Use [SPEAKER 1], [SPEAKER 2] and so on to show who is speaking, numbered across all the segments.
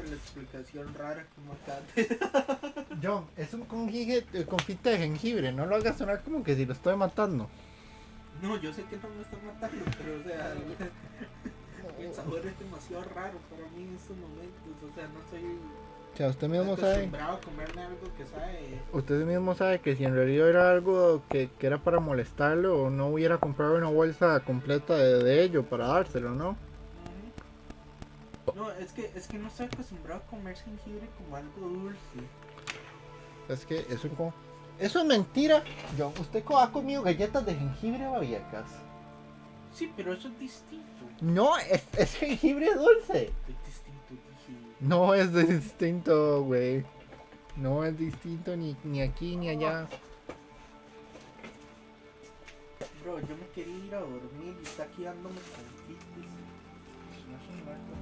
[SPEAKER 1] falta la explicación rara como acá.
[SPEAKER 2] John, es un confite de jengibre, no lo hagas sonar como que si lo estoy matando.
[SPEAKER 1] No, yo sé que no me están matando, pero o sea, el sabor es demasiado raro para mí en estos momentos. O sea, no soy
[SPEAKER 2] O sea, usted mismo sabe.
[SPEAKER 1] acostumbrado a comerme algo que sabe.
[SPEAKER 2] Usted mismo sabe que si en realidad era algo que era para molestarlo, o no hubiera comprado una bolsa completa de ello para dárselo, ¿no?
[SPEAKER 1] No, es que no estoy acostumbrado a comer jengibre como algo dulce.
[SPEAKER 2] Es que eso es como... Eso es mentira. John, usted ha comido galletas de jengibre babiercas.
[SPEAKER 1] Sí, pero eso es distinto.
[SPEAKER 2] No, es jengibre dulce.
[SPEAKER 1] Es distinto, dije.
[SPEAKER 2] No es distinto, güey. No es distinto ni aquí ni allá.
[SPEAKER 1] Bro, yo me quería ir a dormir y está aquí dándome confites. No soy muerto.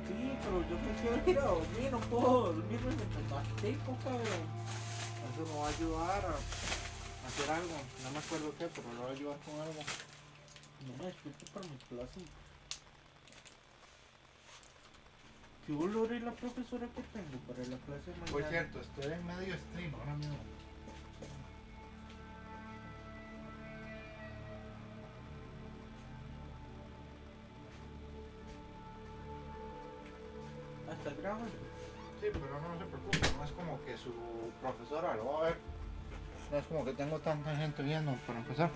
[SPEAKER 1] Sí, pero yo me quiero ir a dormir, no puedo dormirme mientras mastico, cabrón. Eso me va a ayudar a hacer algo. No me acuerdo qué, pero lo va a ayudar con algo. No me despierto para mi clase. ¿Qué olor es la profesora que tengo para la clase de mañana?
[SPEAKER 2] Por cierto, estoy en medio stream ahora mismo.
[SPEAKER 1] ¿Hasta grabando?
[SPEAKER 2] Sí, pero no se preocupe, no es como que su profesora lo va a ver. No es como que tengo tanta gente viendo para empezar.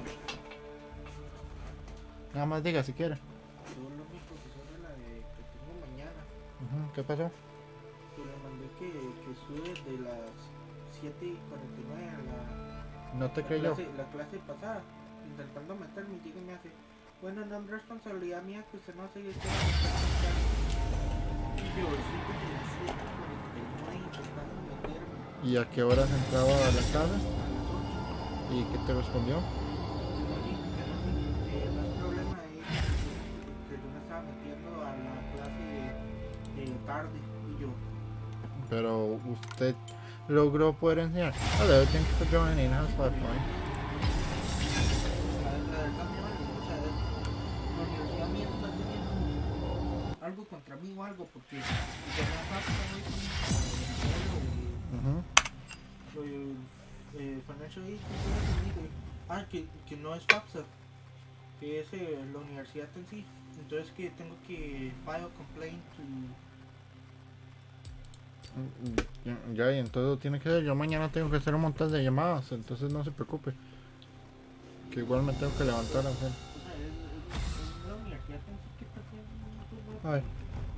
[SPEAKER 2] Nada más diga si quiere.
[SPEAKER 1] Solo mi profesora, la de que tengo mañana.
[SPEAKER 2] ¿Qué pasó?
[SPEAKER 1] Que le mandé que sube de las 7:49 a
[SPEAKER 2] No te creyó.
[SPEAKER 1] la clase pasada, intentando meterme y llega y me hace, bueno, no es responsabilidad mía que usted no se esté y yo estoy desde las 7:49 intentando meterme
[SPEAKER 2] ¿Y a qué horas entraba a la clase?
[SPEAKER 1] a las 8.
[SPEAKER 2] ¿Y qué te respondió?
[SPEAKER 1] No dije que no es problema de ella, que yo me estaba metiendo a la clase de tarde y yo,
[SPEAKER 2] Pero usted logró poder enseñar. Hello, thank you for joining. How's life going?
[SPEAKER 1] la verdad me vale, o sea, la universidad mía no está teniendo algo contra mí o algo, porque ya me pasa hoy con lo de Financial Aid, que no es FAFSA, que es la universidad en sí. Entonces que tengo que file complaint to...
[SPEAKER 2] Ya, y entonces tiene que ser. Yo mañana tengo que hacer un montón de llamadas, entonces no se preocupe. Que igual me tengo que levantar a hacer.
[SPEAKER 1] O sea, es la universidad en sí que está haciendo...
[SPEAKER 2] Hi.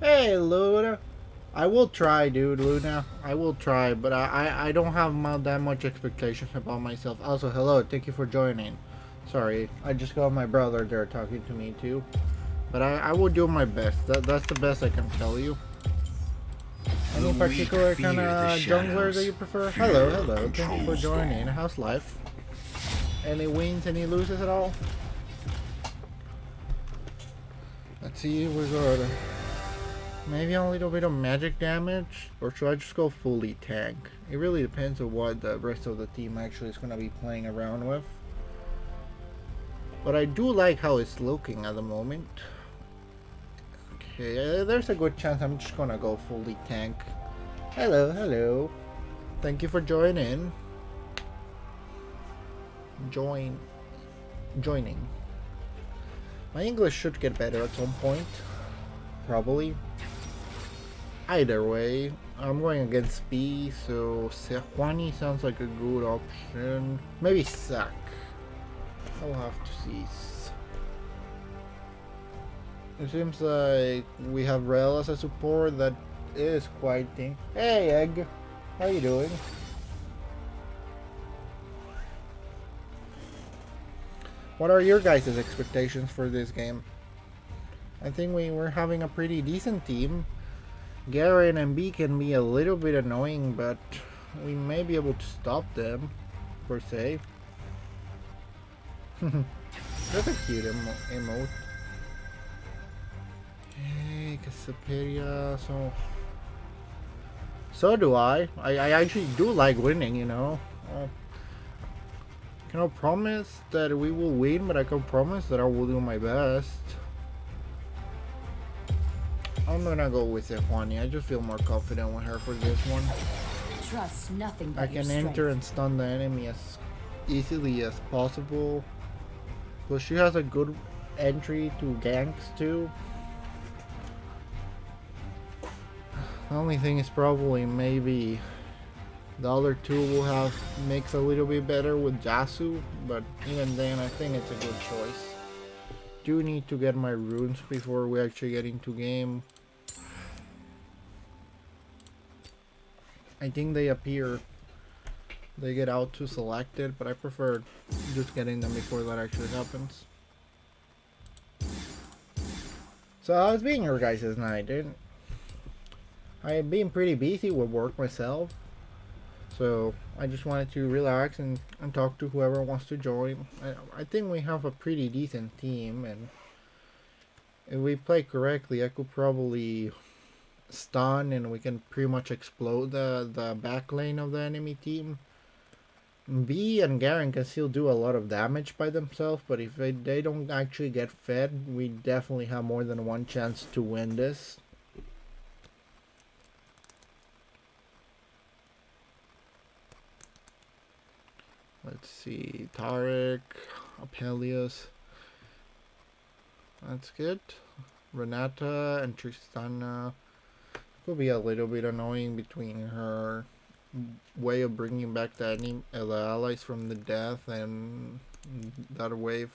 [SPEAKER 2] Hey, Luna. I will try, dude, Luna. I will try, but I don't have that much expectations about myself. Also, hello, thank you for joining. Sorry, I just got my brother there talking to me too. But I will do my best. That's the best I can tell you. Any particular kind of jungler that you prefer? Hello, hello. Thank you for joining. How's life? Any wins, any loses at all? Let's see, we're good. Maybe a little bit of magic damage, or should I just go fully tank? It really depends on what the rest of the team actually is going to be playing around with. But I do like how it's looking at the moment. Okay, there's a good chance I'm just gonna go fully tank. Hello, hello. Thank you for joining. Joining. My English should get better at some point. Probably. Either way, I'm going against B, so Sejuani sounds like a good option. Maybe Sack. I'll have to see. It seems like we have Rel as a support that is quite thing. Hey Egg, how you doing? What are your guys' expectations for this game? I think we're having a pretty decent team. Garen and B can be a little bit annoying, but we may be able to stop them, per se. That's a cute emote. Hey, Casaperia, so do I. I actually do like winning, you know. I cannot promise that we will win, but I can promise that I will do my best. I'm gonna go with Juani. I just feel more confident with her for this one.
[SPEAKER 3] Trust nothing but
[SPEAKER 2] I
[SPEAKER 3] your
[SPEAKER 2] can
[SPEAKER 3] strength.
[SPEAKER 2] enter and stun the enemy as easily as possible. Plus she has a good entry to ganks too. The only thing is probably maybe the other two will have mix a little bit better with Jasu, but even then I think it's a good choice. Do need to get my runes before we actually get into game. I think they appear, they get out to selected, but I prefer just getting them before that actually happens. So how's being your guys' night, dude? I've been pretty busy with work myself, so I just wanted to relax and talk to whoever wants to join. I think we have a pretty decent team, and if we play correctly, I could probably stun and we can pretty much explode the back lane of the enemy team. B and Garen can still do a lot of damage by themselves, but if they don't actually get fed, we definitely have more than one chance to win this. Let's see, Tarek, Apelius. That's good. Renata and Tristana could be a little bit annoying between her way of bringing back the allies from the death and that wave.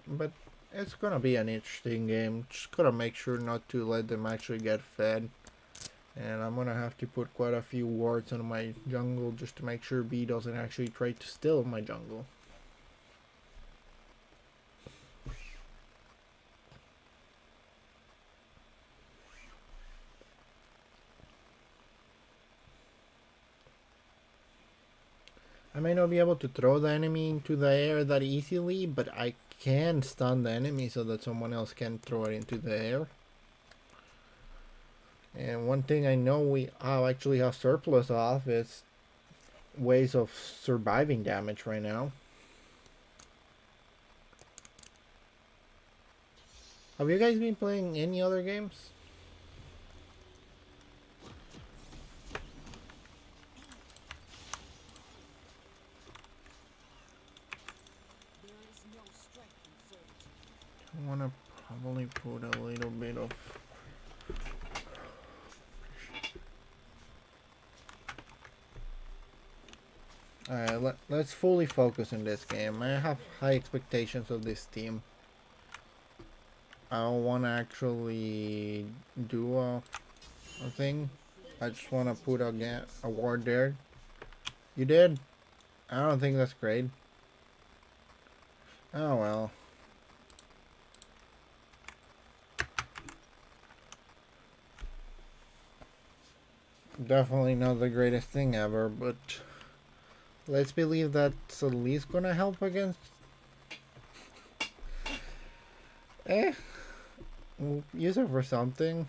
[SPEAKER 2] But it's gonna be an interesting game. Just gotta make sure not to let them actually get fed. And I'm gonna have to put quite a few wards on my jungle just to make sure B doesn't actually try to steal my jungle. I may not be able to throw the enemy into the air that easily, but I can stun the enemy so that someone else can throw it into the air. And one thing I know we actually have surplus of is ways of surviving damage right now. Have you guys been playing any other games? I want to probably put a little bit of... Alright, let's fully focus on this game. I have high expectations of this team. I don't want to actually do a thing. I just want to put a ward there. You did? I don't think that's great. Oh well. Definitely not the greatest thing ever, but let's believe that's at least gonna help against... We'll use it for something.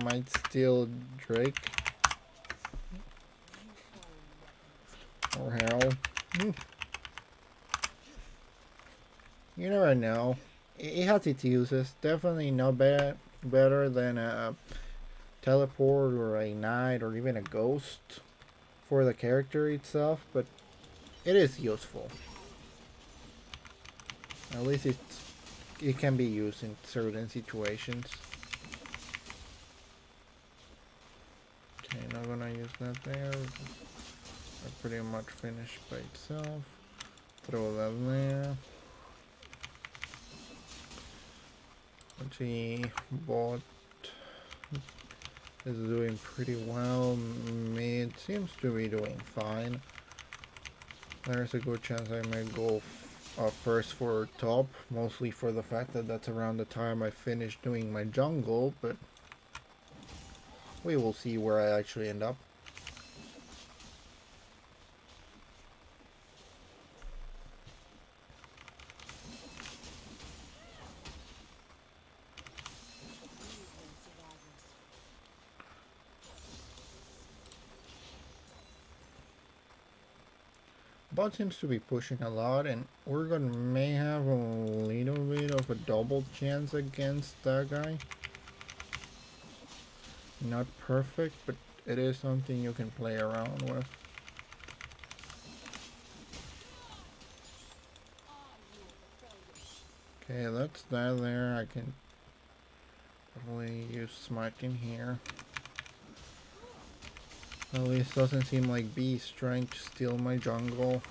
[SPEAKER 2] Might steal Drake. Or Herald. You never know. It has its uses. Definitely no better than a teleport or a knight or even a ghost for the character itself, but it is useful. At least it can be used in certain situations. Okay, not gonna use that there. Pretty much finished by itself. Throw that there. Let's see, bot is doing pretty well. Mid seems to be doing fine. There's a good chance I may go first for top, mostly for the fact that that's around the time I finish doing my jungle, but we will see where I actually end up. bot seems to be pushing a lot, and we're gonna may have a little bit of a double chance against that guy. Not perfect, but it is something you can play around with. Okay, that's that there. I can probably use smite in here. At least doesn't seem like B is trying to steal my jungle.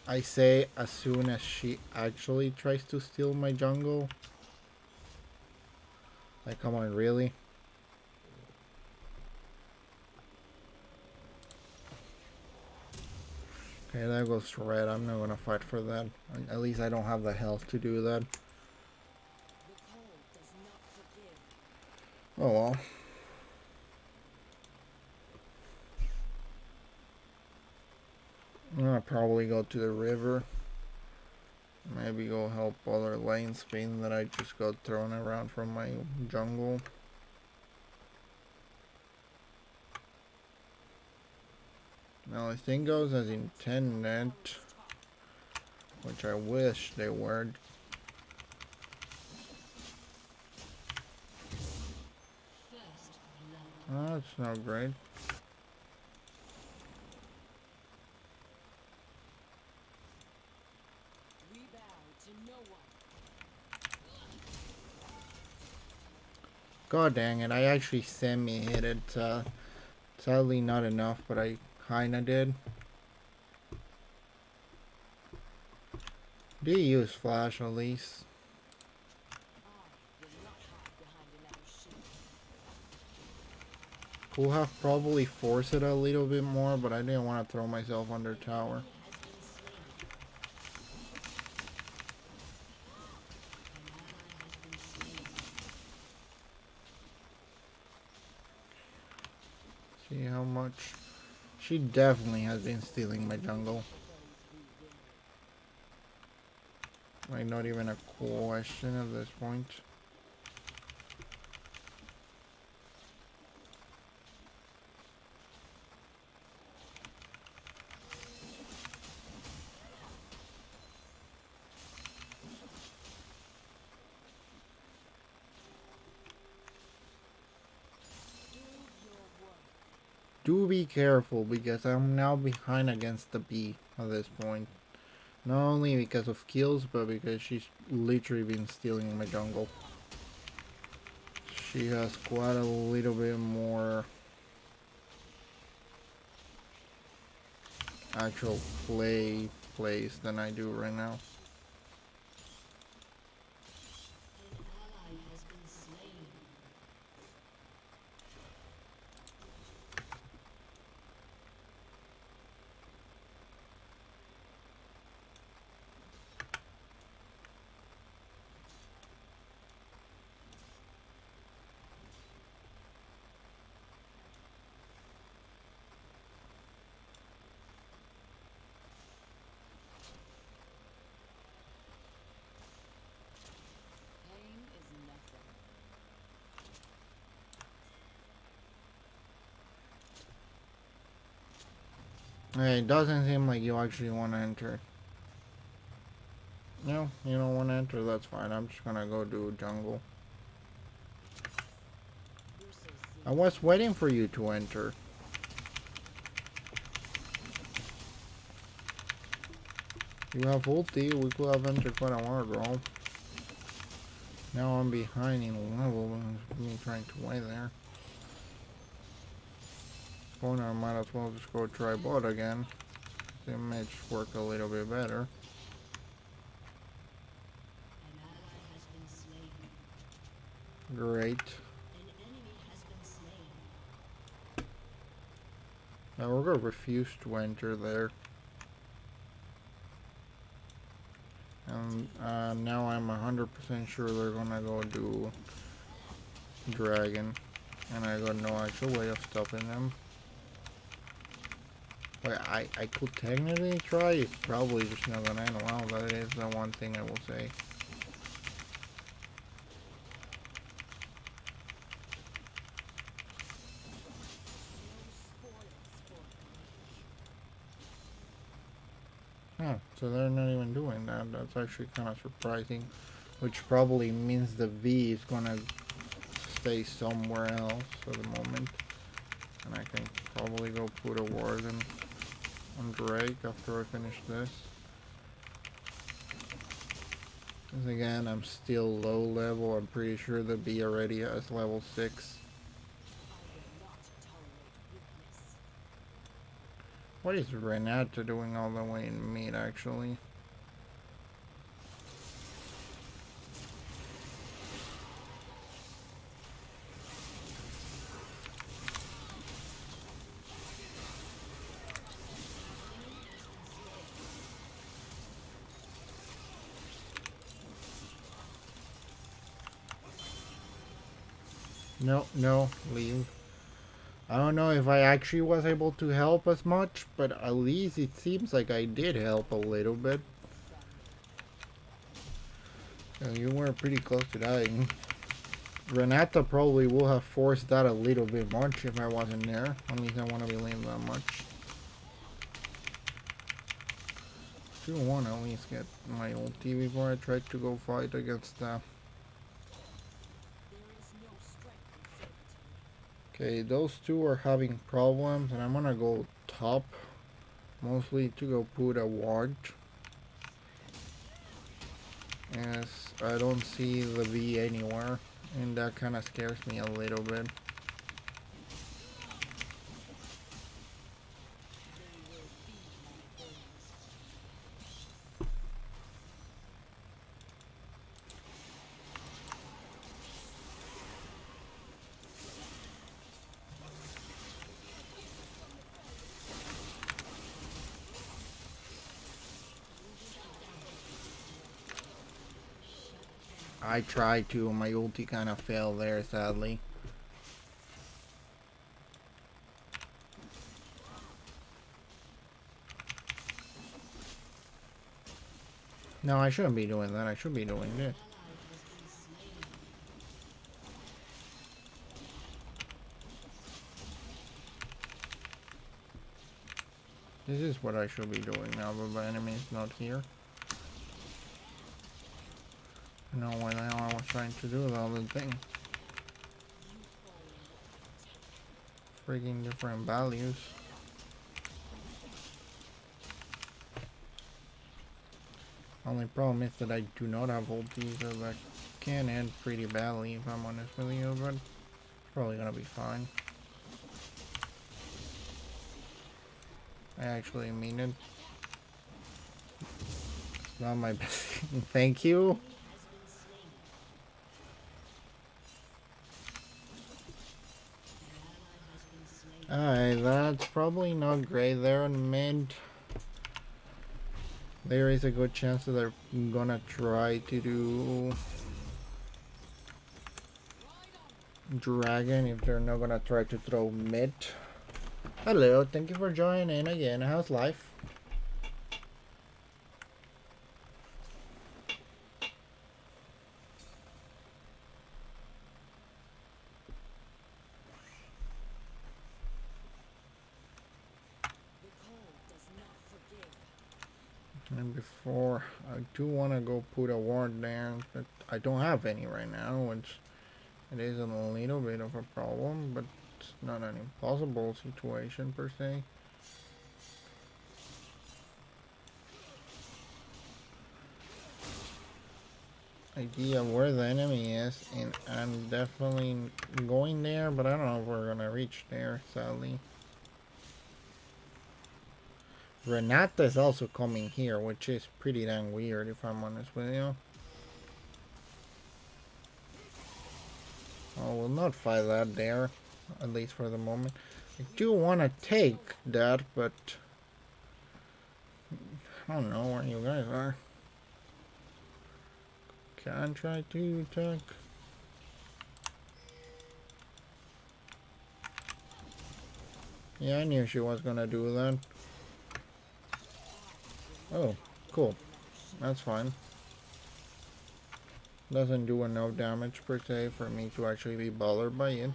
[SPEAKER 2] I say as soon as she actually tries to steal my jungle. Like, come on, really? Okay, that goes to red. I'm not gonna fight for that. At least I don't have the health to do that. Oh well. I'm gonna probably go to the river. Maybe go help other lanes being that I just got thrown around from my jungle. Now the thing goes as intended, which I wish they were. Oh, that's not great. God dang it, I actually semi-hit it. Sadly not enough, but I kinda did. Do use flash at least. Could have probably forced it a little bit more, but I didn't want to throw myself under tower. See how much. She definitely has been stealing my jungle. Like, not even a question at this point. Do be careful because I'm now behind against the B at this point. Not only because of kills, but because she's literally been stealing my jungle. She has quite a little bit more actual plays than I do right now. Hey, it doesn't seem like you actually want to enter. No, you don't want to enter, that's fine. I'm just gonna go do jungle. I was waiting for you to enter. You have ulti, we could have entered quite a while ago. Now I'm behind in level and me trying to wait there. Well, I might as well just go try bot again. It may just work a little bit better. Great. Now we're gonna refuse to enter there. And now I'm 100% sure they're gonna go do dragon. And I got no actual way of stopping them. Wait, I could technically try, it's probably just not gonna end well. That is the one thing I will say. Oh, so they're not even doing that. That's actually kind of surprising. Which probably means the V is gonna stay somewhere else for the moment. And I can probably go put a warden on Drake after I finish this. Because again, I'm still low level. I'm pretty sure the V already has level 6. What is Renata doing all the way in mid, actually? No, no, leave. I don't know if I actually was able to help as much, but at least it seems like I did help a little bit. So you were pretty close to dying. Renata probably will have forced that a little bit much if I wasn't there. At least I want to believe that much. I do want to at least get my ulti before I try to go fight against Okay, those two are having problems, and I'm gonna go top. Mostly to go put a ward. As I don't see the V anywhere, and that kind of scares me a little bit. I tried to, my ulti kind of failed there, sadly. No, I shouldn't be doing that. I should be doing this. This is what I should be doing now, but my enemy is not here. I don't know what the hell I was trying to do with all the thing. Freaking different values. Only problem is that I do not have ulti, so that can end pretty badly if I'm honest with you, but it's probably gonna be fine. I actually mean it. It's not my best. Thank you. Alright, that's probably not great there on mid. There is a good chance that they're gonna try to do dragon if they're not gonna try to throw mid. Hello, thank you for joining again. How's life? And before, I do want to go put a ward there, but I don't have any right now, which it is a little bit of a problem, but it's not an impossible situation per se. Idea where the enemy is, and I'm definitely going there, but I don't know if we're gonna reach there, sadly. Renata is also coming here, which is pretty dang weird if I'm honest with you. I will not fight that there, at least for the moment. I do want to take that, but I don't know where you guys are. Can try to attack. Yeah, I knew she was gonna do that. Oh, cool. That's fine. Doesn't do enough damage per se for me to actually be bothered by it.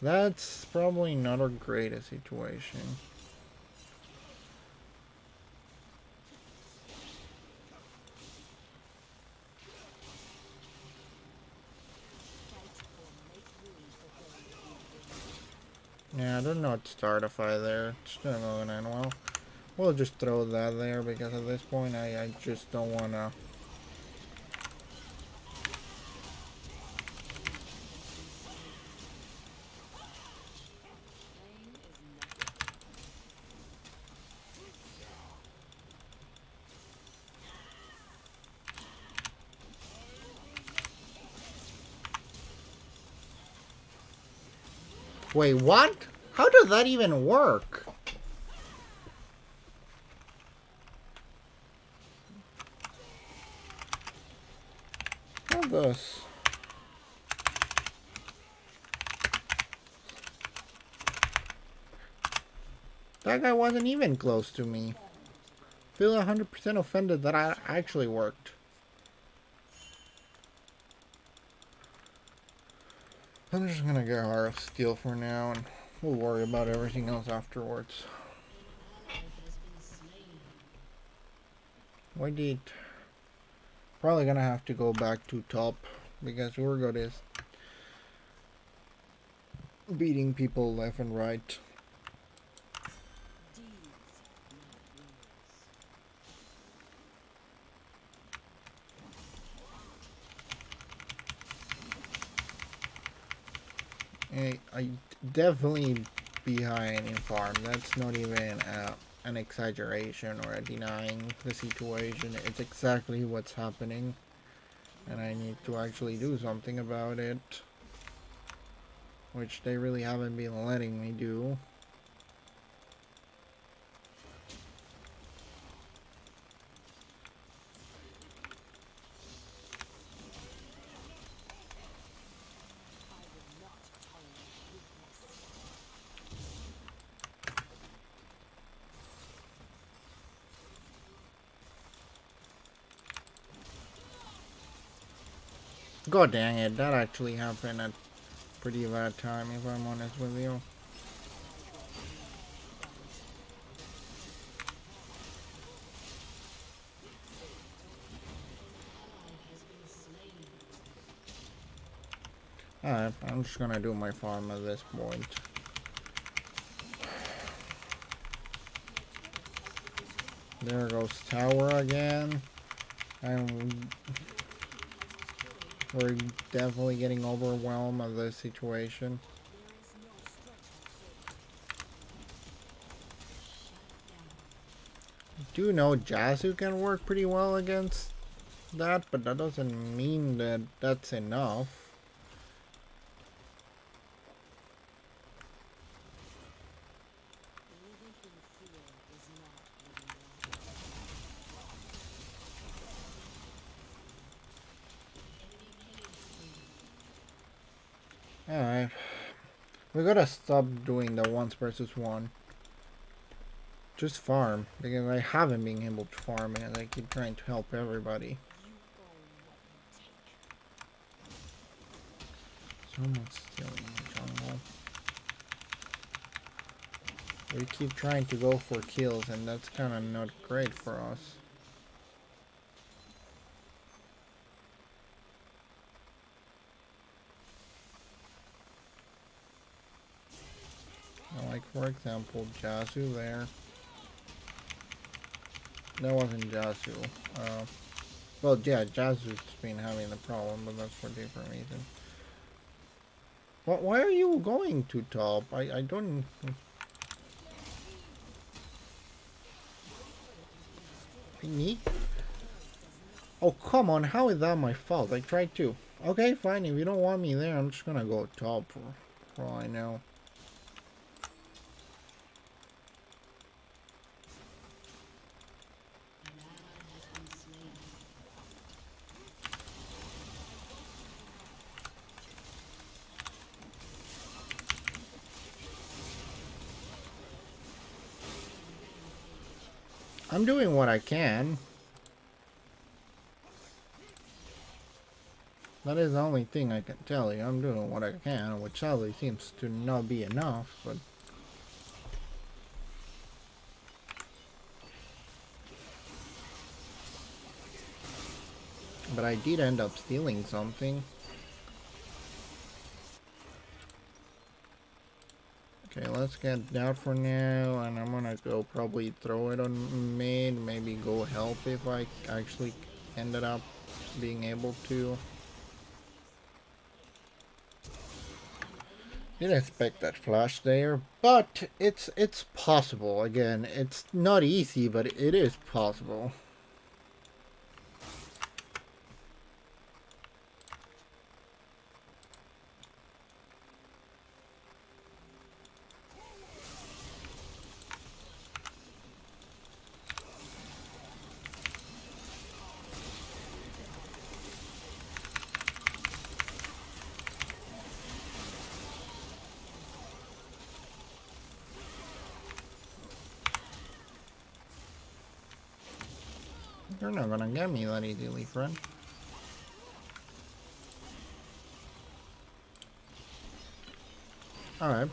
[SPEAKER 2] That's probably not a great situation. Yeah, I don't know what to start a fight there. It's not going to end well. We'll just throw that there because at this point I just don't want to. Wait, what? How does that even work? How does? That guy wasn't even close to me. Feel 100% offended that I actually worked. I'm just gonna get Heart of Steel for now, and we'll worry about everything else afterwards. Why did? Probably gonna have to go back to top because Urgot is beating people left and right. I definitely behind in farm. That's not even an exaggeration or a denying the situation. It's exactly what's happening, and I need to actually do something about it, which they really haven't been letting me do. God dang it, that actually happened at pretty bad time, if I'm honest with you. Alright, I'm just gonna do my farm at this point. There goes tower again. And we're definitely getting overwhelmed of this situation. I do know Jasu can work pretty well against that, but that doesn't mean that that's enough. Alright. We gotta stop doing the once versus one. Just farm, because I haven't been able to farm and I keep trying to help everybody. Someone's still in the jungle. We keep trying to go for kills and that's kinda not great for us. Like for example, Jasu there. That wasn't Jasu. Well, yeah, Jasu's been having the problem, but that's for different reasons. Why are you going to top? I don't... Me? Oh, come on, how is that my fault? I tried to. Okay, fine, if you don't want me there, I'm just gonna go top for all I know. I'm doing what I can. That is the only thing I can tell you. I'm doing what I can, which sadly seems to not be enough, but... But I did end up stealing something. Okay, let's get that for now, and I'm gonna go probably throw it on mid, maybe go help if I actually ended up being able to. Didn't expect that flash there, but it's possible. Again, it's not easy, but it is possible. You're not gonna get me that easily, friend. Alright.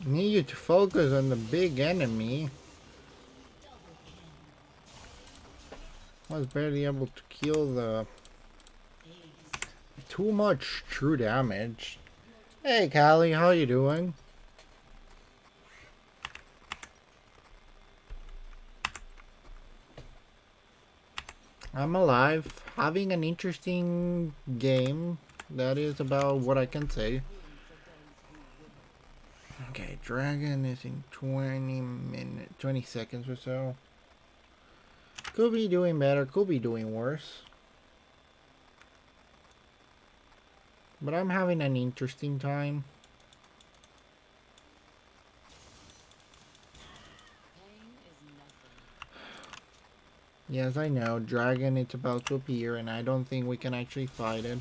[SPEAKER 2] Need you to focus on the big enemy. Was barely able to kill the... Too much true damage. Hey Callie, how you doing? I'm alive, having an interesting game. That is about what I can say. Okay, dragon is in 20 seconds or so. Could be doing better, could be doing worse. But I'm having an interesting time. Yes, I know, dragon it's about to appear and I don't think we can actually fight it.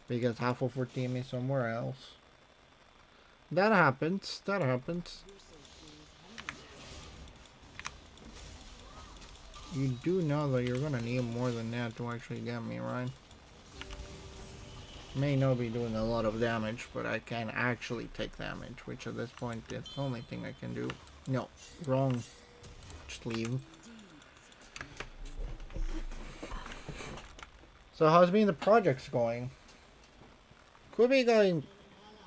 [SPEAKER 2] Because half of our team is somewhere else. That happens, that happens. You do know that you're gonna need more than that to actually get me, right? May not be doing a lot of damage, but I can actually take damage, which at this point is the only thing I can do. No, wrong. Just leave. So how's the projects going? Could be going...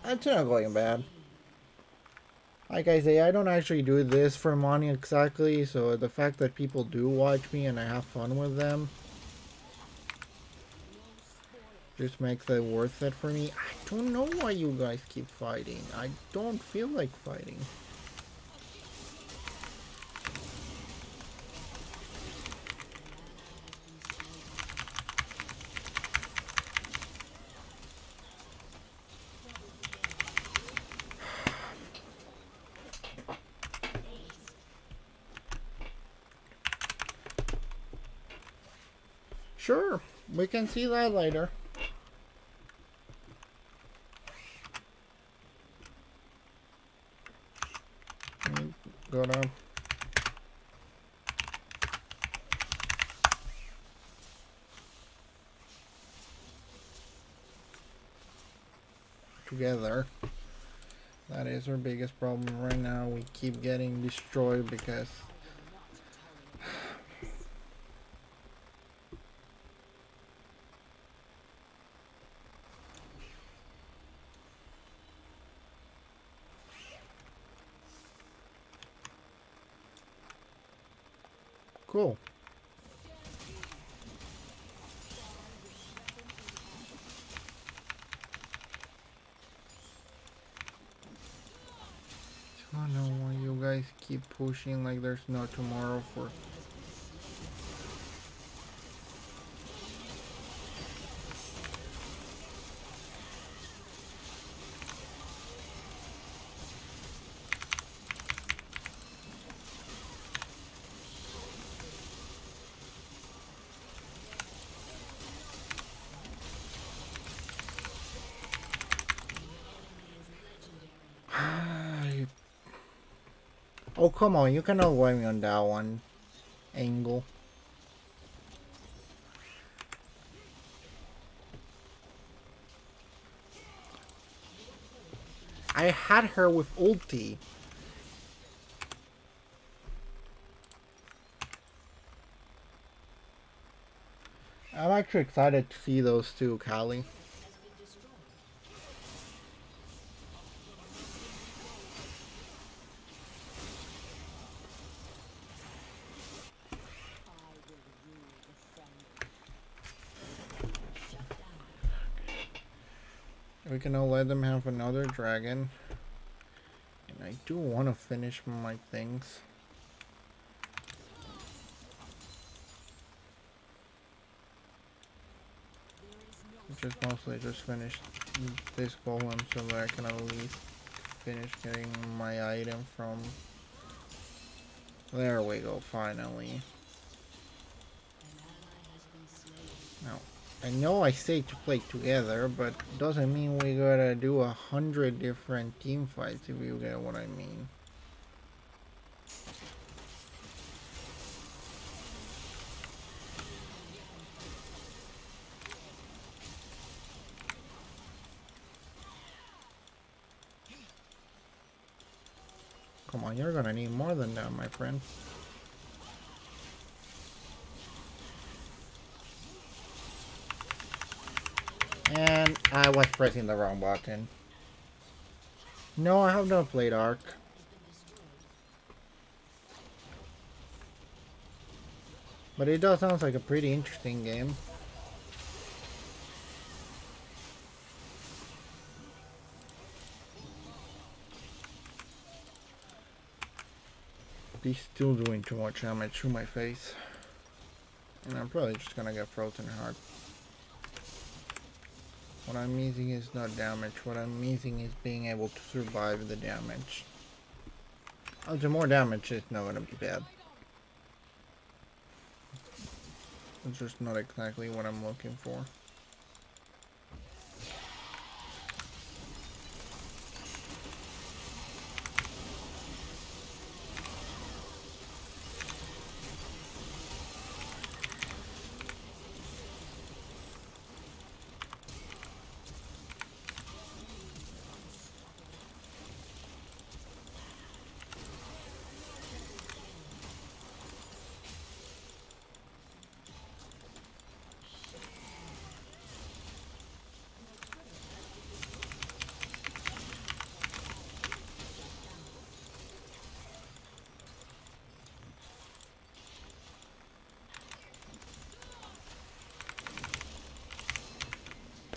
[SPEAKER 2] It's not going bad. Like I say, I don't actually do this for money exactly, so the fact that people do watch me and I have fun with them just makes it worth it for me. I don't know why you guys keep fighting. I don't feel like fighting. Sure, we can see that later. Go down. Together. That is our biggest problem right now. We keep getting destroyed because cool. I don't know why you guys keep pushing like there's no tomorrow for... Oh, come on, you cannot win me on that one angle. I had her with ulti. I'm actually excited to see those two, Callie. We can now let them have another dragon. And I do want to finish my things. Just mostly just finish this golem so that I can at least finish getting my item from. There we go, finally. Now, I know I say to play together, but doesn't mean we gotta do 100 different team fights, if you get what I mean. Come on, you're gonna need more than that, my friend. And I was pressing the wrong button. No, I have not played Ark. But it does sound like a pretty interesting game. He's still doing too much damage to my face. And I'm probably just gonna get frozen hard. What I'm missing is not damage. What I'm missing is being able to survive the damage. Oh, the more damage is not gonna be bad. It's just not exactly what I'm looking for.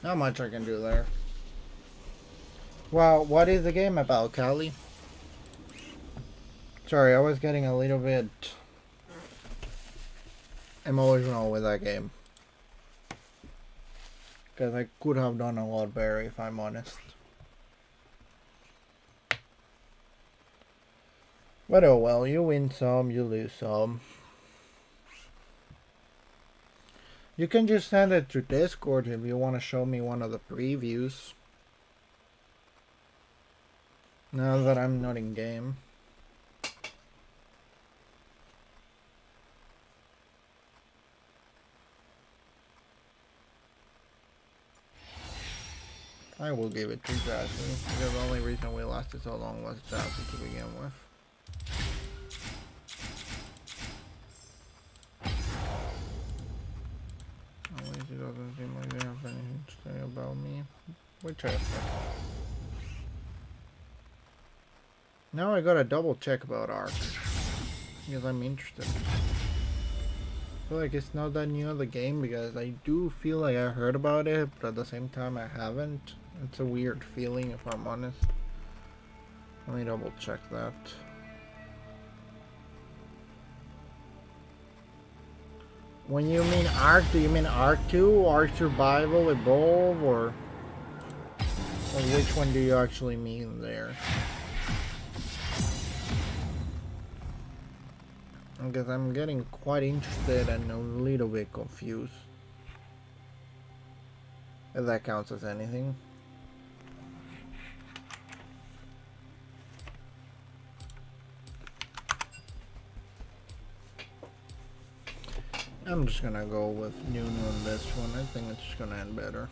[SPEAKER 2] Not much I can do there. Well, what is the game about, Callie? Sorry, I was getting a little bit emotional with that game. Because I could have done a lot better, if I'm honest. But oh well, you win some, you lose some. You can just send it to Discord if you want to show me one of the previews. Now that I'm not in game. I will give it to Jazzy, because the only reason we lasted so long was Jazzy to begin with. At least it doesn't seem like they have anything to say about me. Which I expect. Now I gotta double check about Ark. Because I'm interested. I feel like it's not that new of the game because I do feel like I heard about it, but at the same time I haven't. It's a weird feeling if I'm honest. Let me double check that. When you mean Ark, do you mean Ark 2, Ark Survival, Evolve, or which one do you actually mean there? Because I'm getting quite interested and a little bit confused. If that counts as anything. I'm just gonna go with Nunu on this one. I think it's just gonna end better.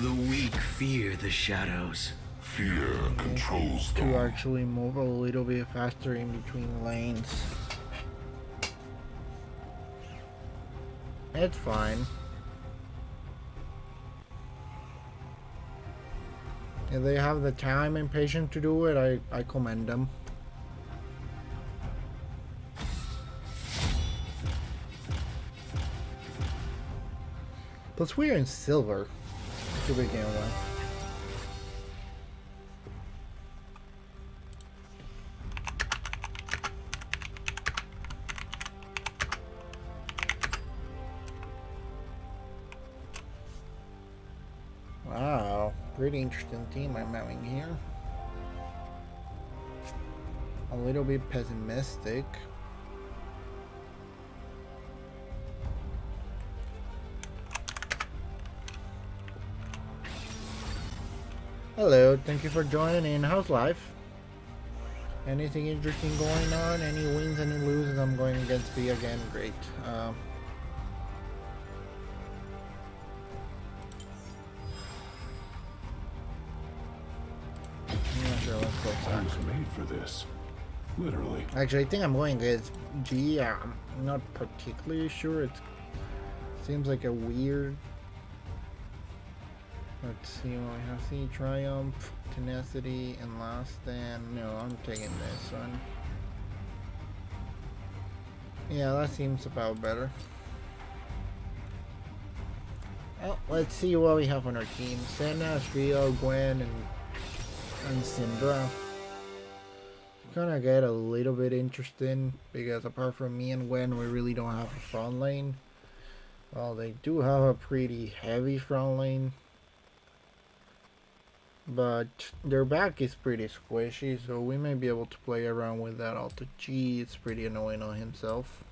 [SPEAKER 4] The weak fear the shadows.
[SPEAKER 5] Fear controls
[SPEAKER 2] To
[SPEAKER 5] them.
[SPEAKER 2] actually move a little bit faster in between lanes. It's fine. If they have the time and patience to do it, I commend them. Plus we're in silver to begin with. Wow, pretty interesting team I'm having here. A little bit pessimistic. Hello, thank you for joining in. How's life? Anything interesting going on? Any wins, any loses? I'm going against B again. Great. Yeah, sure, let's go
[SPEAKER 5] I
[SPEAKER 2] Sax.
[SPEAKER 5] was made for this. Literally.
[SPEAKER 2] Actually, I think I'm going against G. I'm not particularly sure. It seems like a weird. Let's see what we have. See, Triumph, Tenacity, and Last Stand. No, I'm taking this one. Yeah, that seems about better. Well, let's see what we have on our team. Senna, Rio, Gwen, and Syndra. Gonna get a little bit interesting because apart from me and Gwen, we really don't have a front lane. Well, they do have a pretty heavy front lane, but their back is pretty squishy, so we may be able to play around with that. Alto G, it's pretty annoying on himself.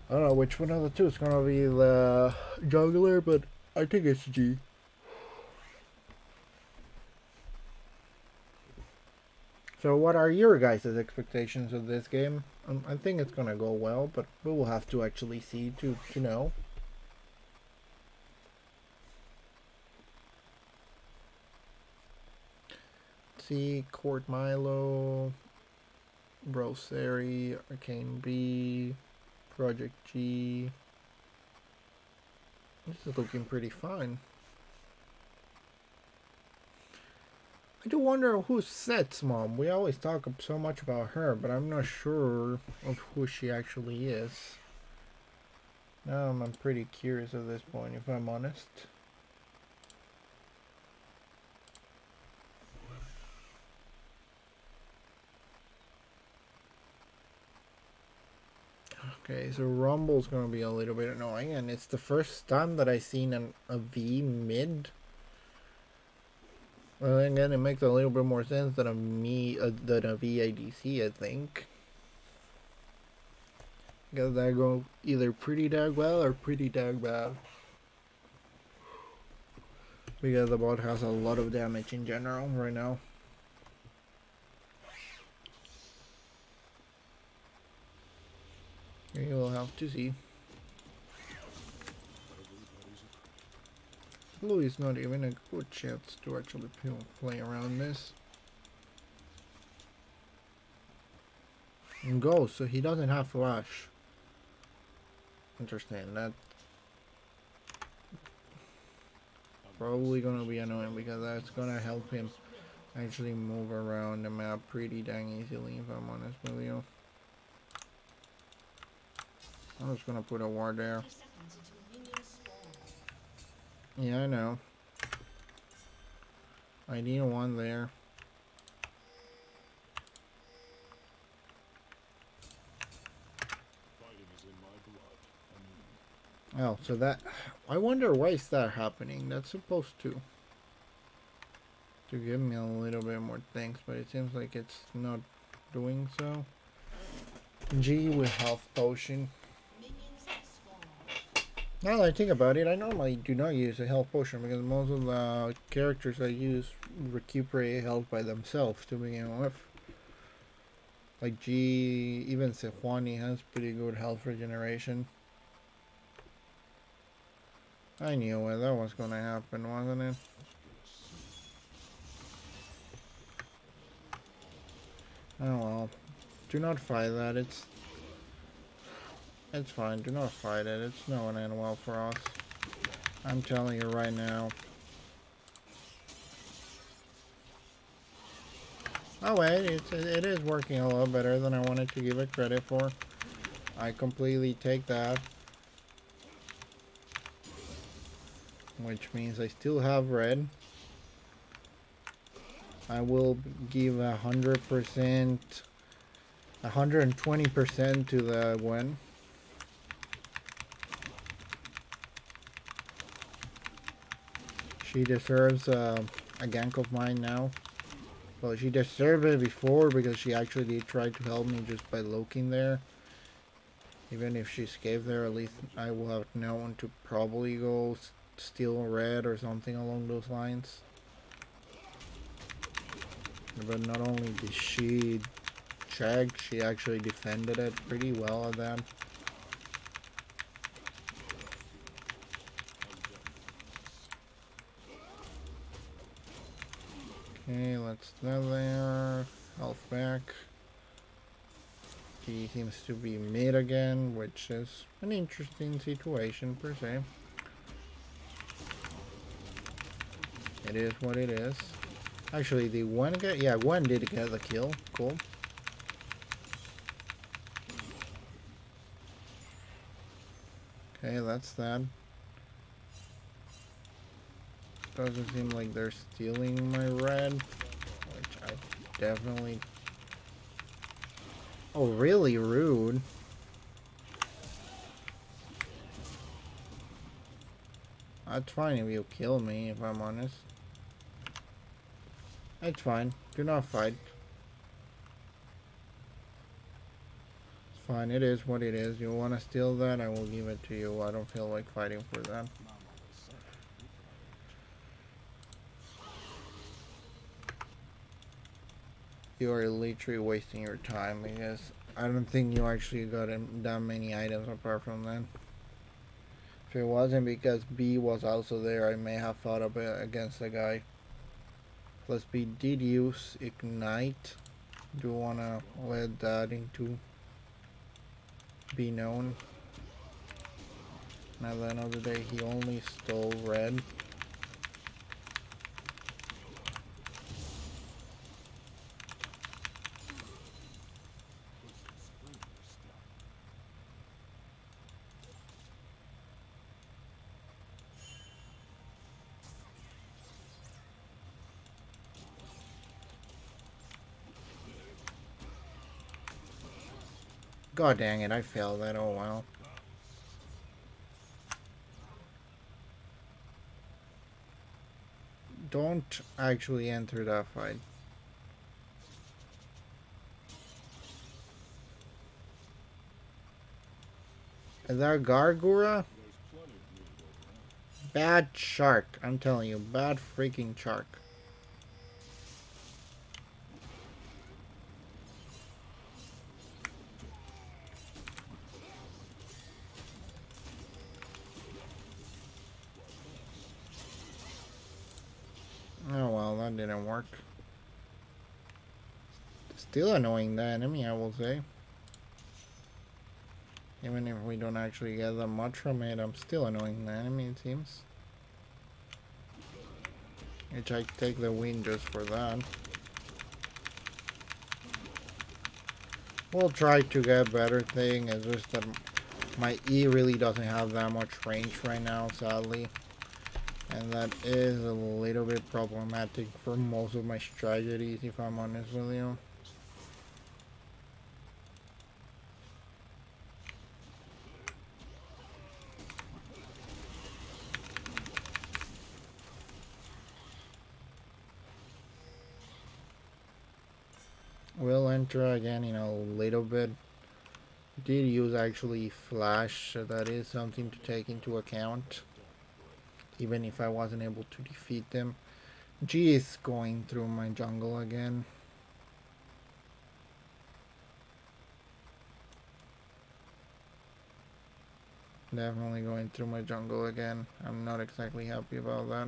[SPEAKER 2] I don't know which one of the two is gonna be the jungler, but I think it's G. So what are your guys' expectations of this game? I think it's gonna go well, but we will have to actually see to know. See, Court Milo, Broseri, Arcane B, Project G. This is looking pretty fine. I do wonder who's Set's mom. We always talk so much about her, but I'm not sure of who she actually is. Now I'm pretty curious at this point, if I'm honest. Okay, so Rumble's gonna be a little bit annoying, and it's the first time that I've seen a V mid. Well, again, it makes a little bit more sense than a VADC, I think. Because that go either pretty dang well or pretty dang bad. Because the bot has a lot of damage in general right now. You will have to see. Blue is not even a good chance to actually play around this. And go, so he doesn't have flash. Understand that. Probably gonna be annoying because that's gonna help him actually move around the map pretty dang easily, if I'm honest with you. I'm just gonna put a ward there. Yeah, I know. I need one there. Oh, so that... I wonder why is that happening. That's supposed to give me a little bit more things, but it seems like it's not doing so. G with health potion. Now that I think about it, I normally do not use a health potion because most of the characters I use recuperate health by themselves to begin with. Like G, even Sejuani has pretty good health regeneration. I knew it. That was gonna happen, wasn't it? Oh well. Do not fight that. It's fine. Do not fight it. It's not gonna end well for us. I'm telling you right now. Oh wait, it is working a lot better than I wanted to give it credit for. I completely take that. Which means I still have red. I will give 100%, 120% to the Gwen. She deserves a gank of mine now. Well, she deserved it before because she actually did try to help me just by looking there. Even if she escaped there, at least I will have known to probably go steal red or something along those lines. But not only did she check, she actually defended it pretty well at that. Okay, let's go there. Health back. He seems to be mid again, which is an interesting situation per se. It is what it is. Actually, the one guy, yeah, one did get the kill. Cool. Okay, that's that. Doesn't seem like they're stealing my red, which I definitely... Oh, really rude. That's fine if you kill me, if I'm honest. It's fine. Do not fight. It's fine. It is what it is. You want to steal that? I will give it to you. I don't feel like fighting for that. You are literally wasting your time because I don't think you actually got that many items apart from that. If it wasn't because B was also there, I may have fought up against the guy. Plus B did use Ignite. Do you wanna let that into be known? At the end of the day, he only stole red. God dang it, I failed that. Oh well. Don't actually enter that fight. Is that Gargura? Bad shark. I'm telling you, bad freaking shark. Oh well, that didn't work. Still annoying the enemy, I will say. Even if we don't actually get that much from it, I'm still annoying the enemy, it seems. Which I take the win just for that. We'll try to get better thing, it's just that my E really doesn't have that much range right now, sadly. And that is a little bit problematic for most of my strategies, if I'm honest with you. We'll enter again in a little bit. Did use actually flash, so that is something to take into account. Even if I wasn't able to defeat them. G is going through my jungle again. Definitely going through my jungle again. I'm not exactly happy about that.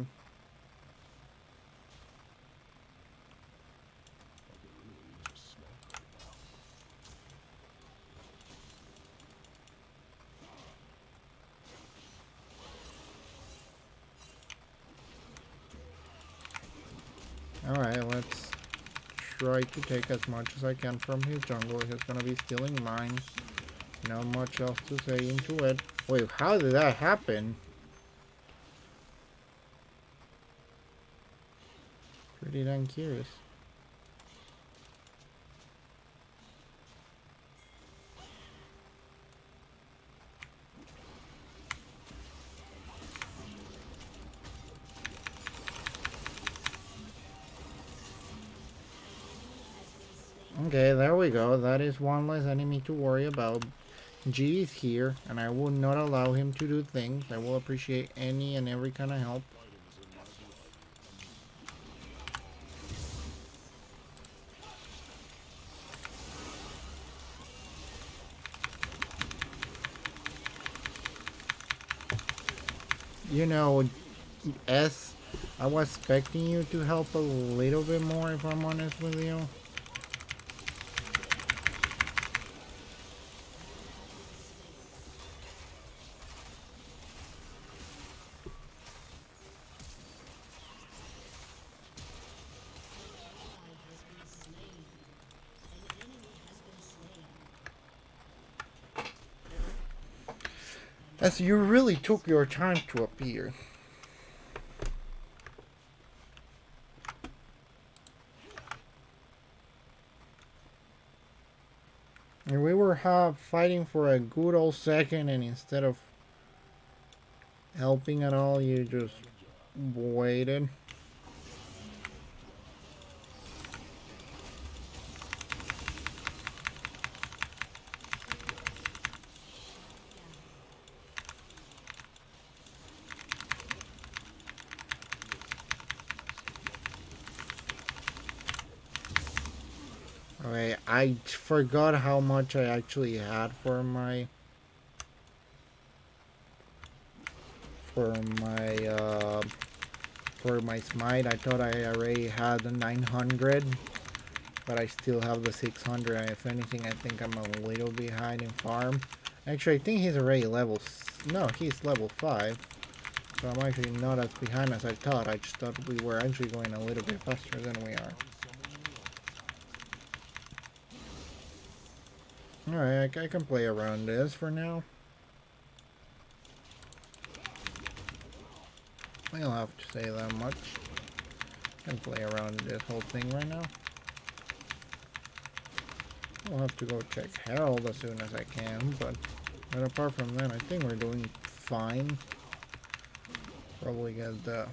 [SPEAKER 2] Alright, let's try to take as much as I can from his jungle. He's gonna be stealing mine. Not much else to say into it. Wait, how did that happen? Pretty damn curious. Okay, there we go. That is one less enemy to worry about. G is here, and I will not allow him to do things. I will appreciate any and every kind of help. You know, S, I was expecting you to help a little bit more, if I'm honest with you. As you really took your time to appear. And we were fighting for a good old second, and instead of helping at all, you just waited. Alright, I forgot how much I actually had for my smite. I thought I already had the 900, but I still have the 600. And if anything, I think I'm a little behind in farm. Actually, I think he's already no, he's level 5. So I'm actually not as behind as I thought. I just thought we were actually going a little bit faster than we are. Alright, I can play around this for now. I don't have to say that much. I can play around this whole thing right now. I'll have to go check Herald as soon as I can, but apart from that, I think we're doing fine. Probably get the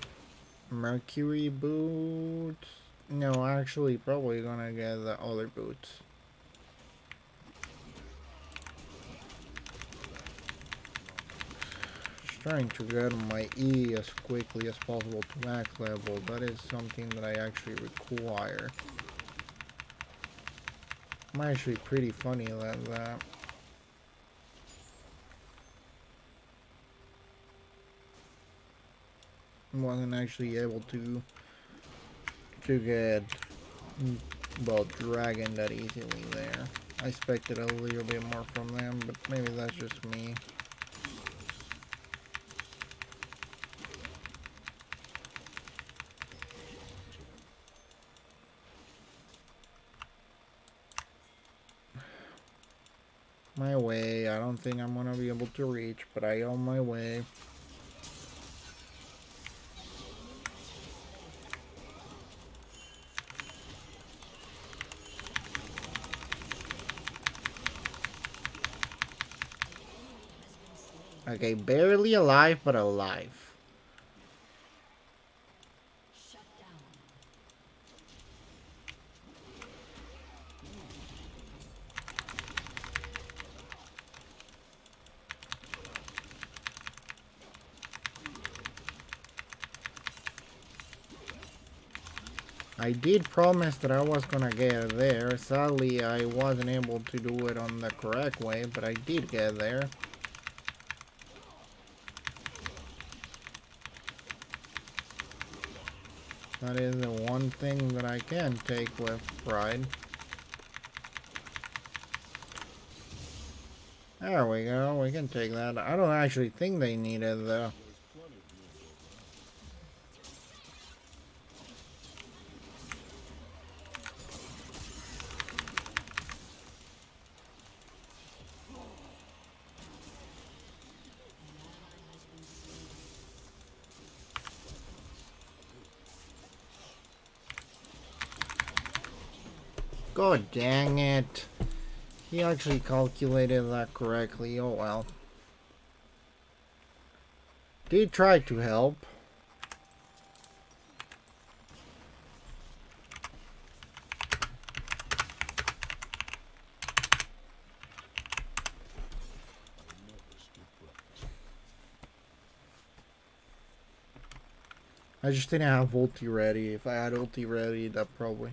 [SPEAKER 2] Mercury boots. No, actually, probably gonna get the other boots. Trying to get my E as quickly as possible to max level. That is something that I actually require. I'm actually pretty funny like that. Wasn't actually able to get, well, dragon that easily there. I expected a little bit more from them, but maybe that's just me. My way. I don't think I'm gonna be able to reach, but I on my way. Okay, barely alive, but alive. I did promise that I was gonna get there. Sadly, I wasn't able to do it on the correct way, but I did get there. That is the one thing that I can take with pride. There we go, we can take that. I don't actually think they need it though. God dang it. He actually calculated that correctly. Oh well. Did try to help. I just didn't have ulti ready. If I had ulti ready, that probably...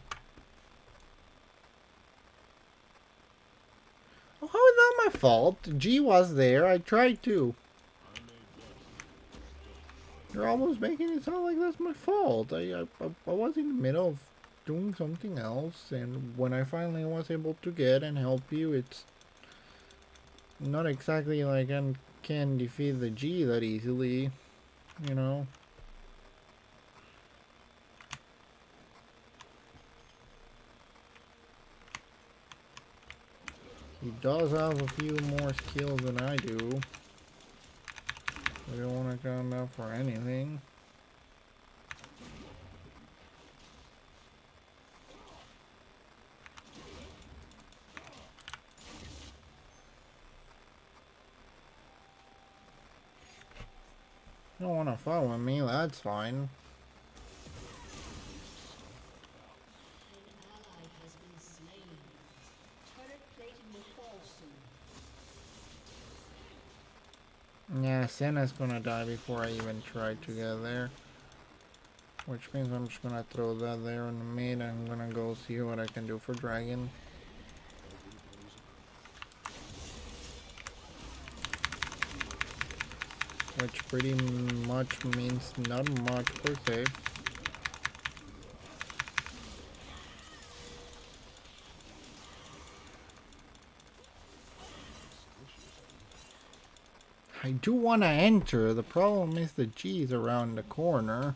[SPEAKER 2] Oh, how is that my fault? G was there. I tried to. You're almost making it sound like that's my fault. I was in the middle of doing something else, and when I finally was able to get and help you, it's not exactly like I can defeat the G that easily, you know. He does have a few more skills than I do. I don't want to count that for anything. You don't want to follow me, that's fine. Yeah, Senna's gonna die before I even try to get there. Which means I'm just gonna throw that there in the mid. I'm gonna go see what I can do for Dragon. Which pretty much means not much per se. I do want to enter. The problem is the G's around the corner.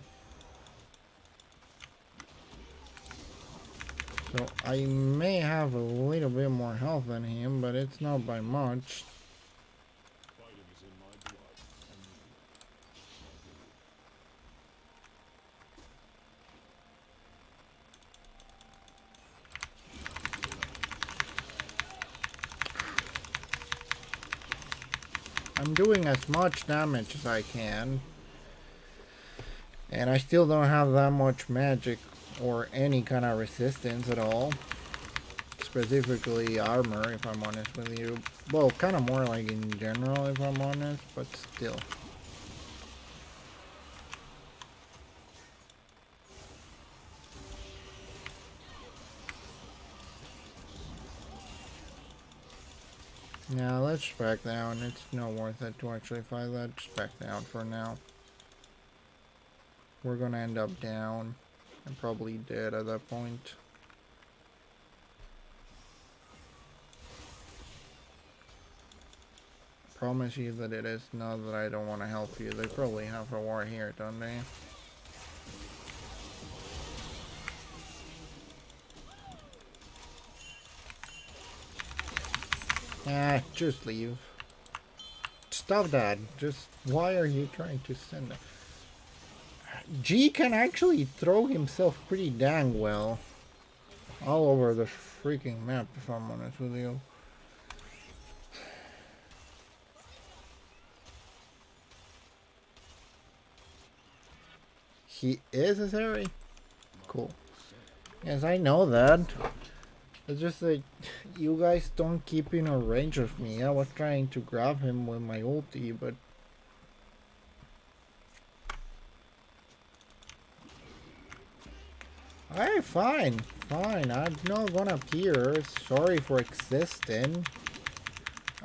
[SPEAKER 2] So I may have a little bit more health than him, but it's not by much. I'm doing as much damage as I can, and I still don't have that much magic or any kind of resistance at all. Specifically armor, if I'm honest with you. Well, kind of more like in general, if I'm honest, but still. Yeah, let's back down. It's not worth it to actually fight that. Just back down for now. We're gonna end up down and probably dead at that point. Promise you that it is not that I don't want to help you. They probably have a war here, don't they? Ah, just leave. Stop that. Just, why are you trying to send it? G can actually throw himself pretty dang well. All over the freaking map, if I'm honest with you. He is a Zeri? Cool. Yes, I know that. It's just that you guys don't keep in a range of me. I was trying to grab him with my ulti, but... Alright, fine. Fine, I'm not gonna appear. Sorry for existing.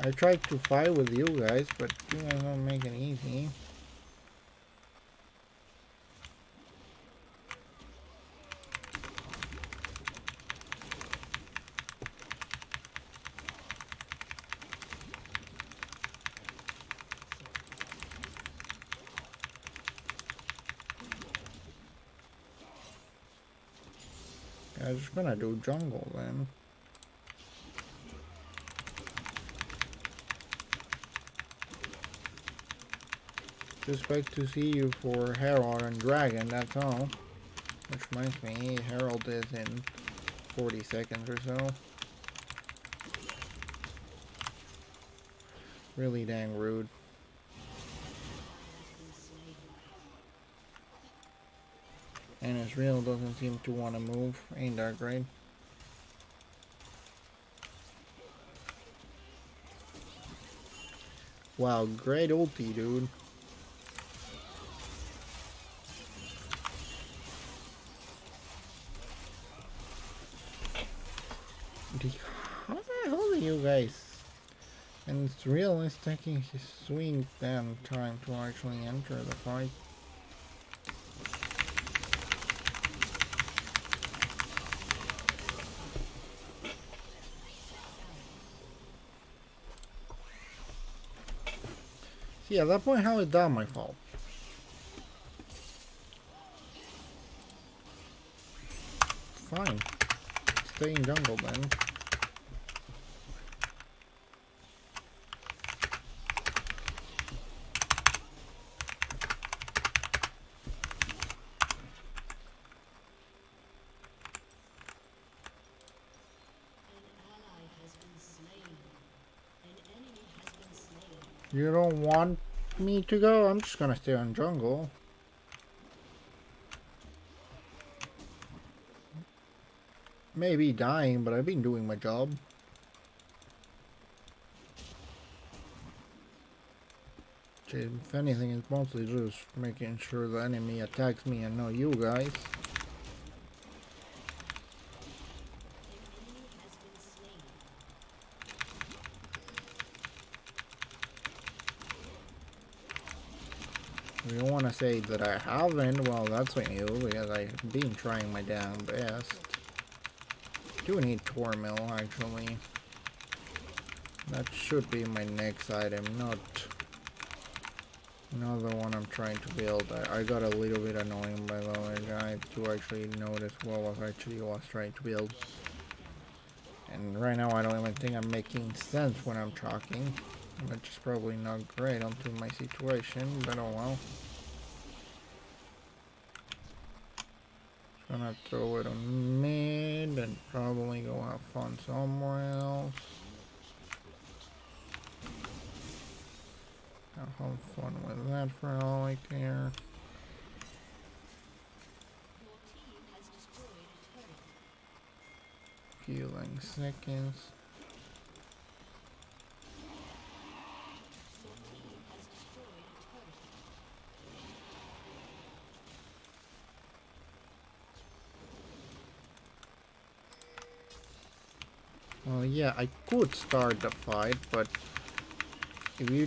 [SPEAKER 2] I tried to fight with you guys, but you guys don't make it easy. I'm just gonna do jungle then. Just expect to see you for Herald and Dragon, that's all. Which reminds me, Herald is in 40 seconds or so. Really dang rude. And Israel doesn't seem to want to move. Ain't that great? Wow, great ulti, dude. How the hell are you guys? And Israel is taking his sweet damn time to actually enter the fight. See, at that point, how is that my fault? Fine. Stay in jungle then. You don't want me to go? I'm just gonna stay on jungle. Maybe dying, but I've been doing my job. If anything, it's mostly just making sure the enemy attacks me and not you guys. If you want to say that I haven't, well, that's on you, because I've been trying my damn best. Do need Tormill, actually. That should be my next item, not another one I'm trying to build. I got a little bit annoying by the way, guys, to actually notice what was actually was trying to build. And right now I don't even think I'm making sense when I'm talking, which is probably not great onto my situation, but oh well. Just gonna throw it on mid and probably go have fun somewhere else. I'll have fun with that for all I care. Healing seconds. Well, yeah, I could start the fight, but if you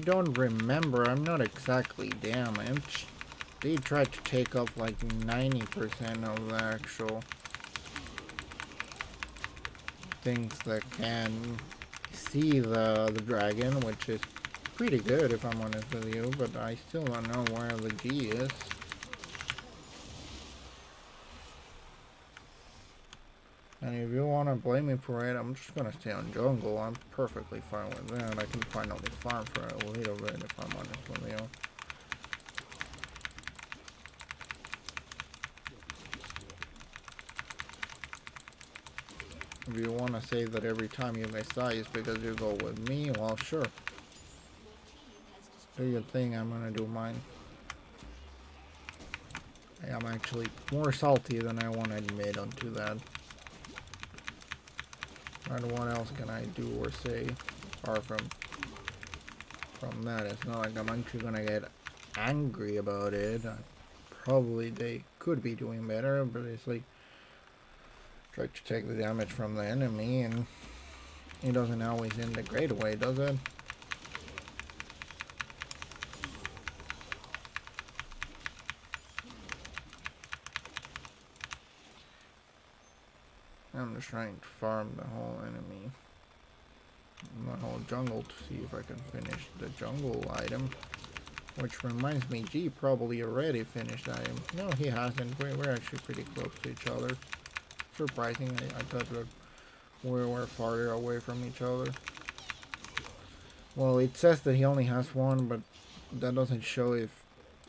[SPEAKER 2] don't remember, I'm not exactly damaged. They tried to take off like 90% of the actual things that can see the dragon, which is pretty good if I'm honest with you, but I still don't know where the G is. And if you want to blame me for it, I'm just going to stay on jungle. I'm perfectly fine with that. I can finally farm for a little bit if I'm honest with you. If you want to say that every time you guys die is because you go with me, well, sure. Do your thing, I'm going to do mine. I'm actually more salty than I want to admit onto that. And what else can I do or say apart from that? It's not like I'm actually gonna get angry about it. Probably they could be doing better, but it's like try to take the damage from the enemy, and it doesn't always end a great way, does it? I'm just trying to farm the whole enemy, the whole jungle, to see if I can finish the jungle item. Which reminds me, G probably already finished item. No, he hasn't. We're actually pretty close to each other. Surprisingly, I thought that we were farther away from each other. Well, it says that he only has one, but that doesn't show if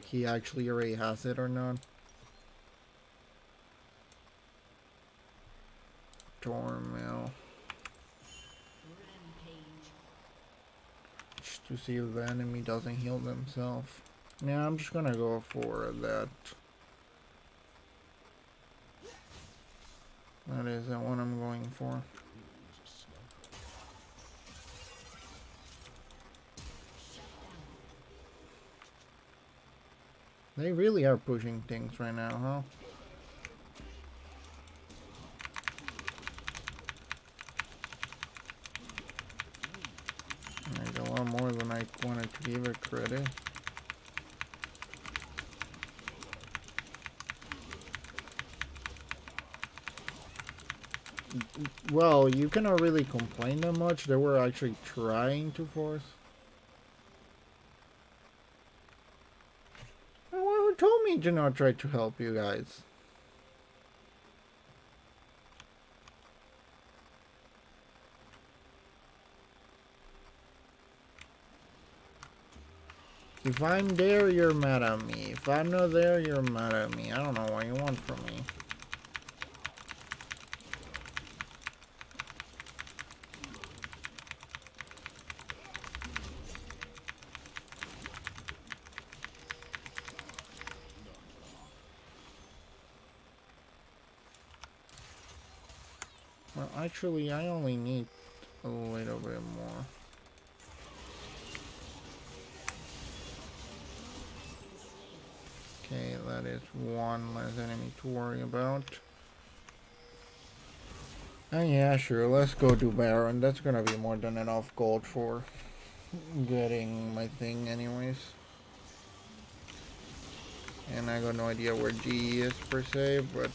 [SPEAKER 2] he actually already has it or not. Tormail. Just to see if the enemy doesn't heal themselves. Yeah, I'm just gonna go for that. That is the one I'm going for. They really are pushing things right now, huh? Like a lot more than I wanted to give it credit. Well, you cannot really complain that much. They were actually trying to force. Well, who told me to not try to help you guys? If I'm there, you're mad at me. If I'm not there, you're mad at me. I don't know what you want from me. Well, actually, I only need a little bit more. Okay, that is one less enemy to worry about. And yeah, sure, let's go do Baron. That's gonna be more than enough gold for getting my thing anyways. And I got no idea where G is per se, but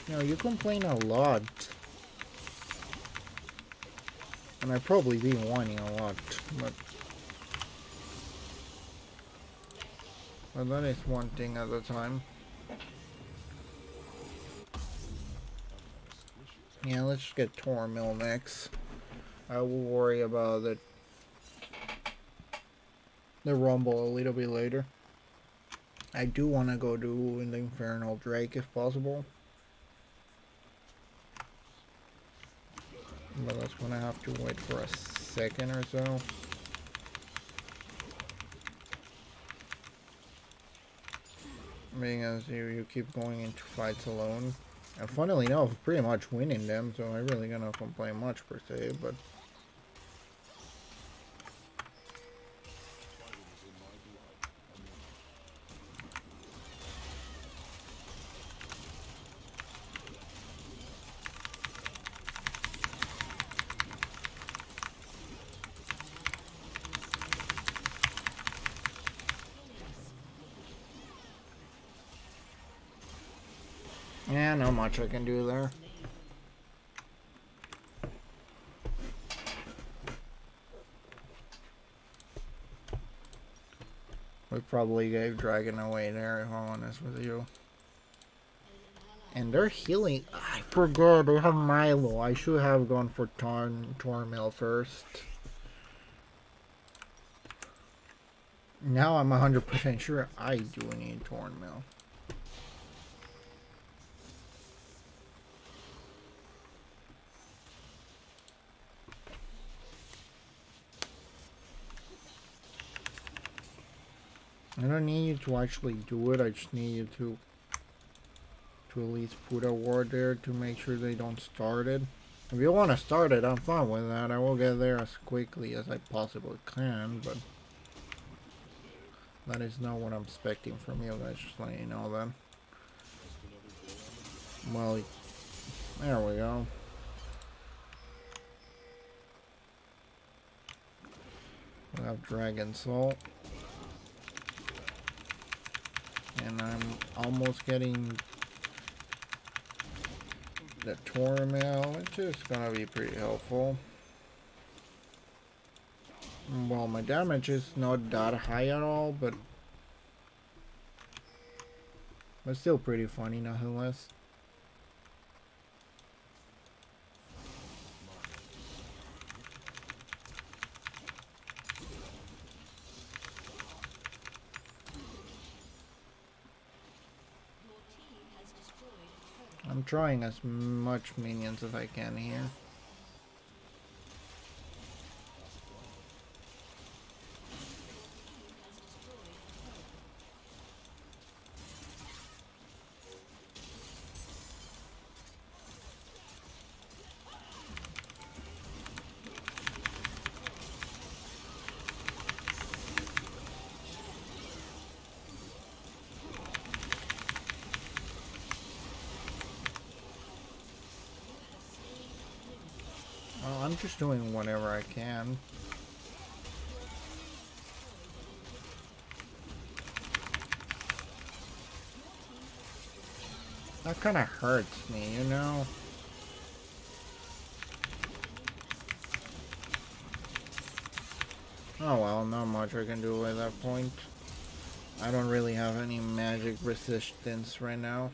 [SPEAKER 2] you know, you complain a lot. And I've probably been whining a lot, but that is one thing at a time. Yeah, let's just get Tormail next. I will worry about the Rumble a little bit later. I do want to go do the Infernal Drake if possible. But that's gonna have to wait for a second or so. Being as you keep going into fights alone. And funnily enough, pretty much winning them, so I really gonna complain much per se, but yeah, not much I can do there. We probably gave Dragon away there, if I'm honest with you. And they're healing. I forgot, they have Milo. I should have gone for Tormail first. Now I'm 100% sure I do need Tormail. I don't need you to actually do it, I just need you to at least put a ward there to make sure they don't start it. If you want to start it, I'm fine with that. I will get there as quickly as I possibly can, but that is not what I'm expecting from you guys, just letting you know that. Well, there we go. We have Dragon Soul. And I'm almost getting the Tormail, which is gonna be pretty helpful. Well, my damage is not that high at all, but still pretty funny nonetheless. I'm trying as much minions as I can here. I'm just doing whatever I can. That kind of hurts me, you know? Oh well, not much I can do at that point. I don't really have any magic resistance right now.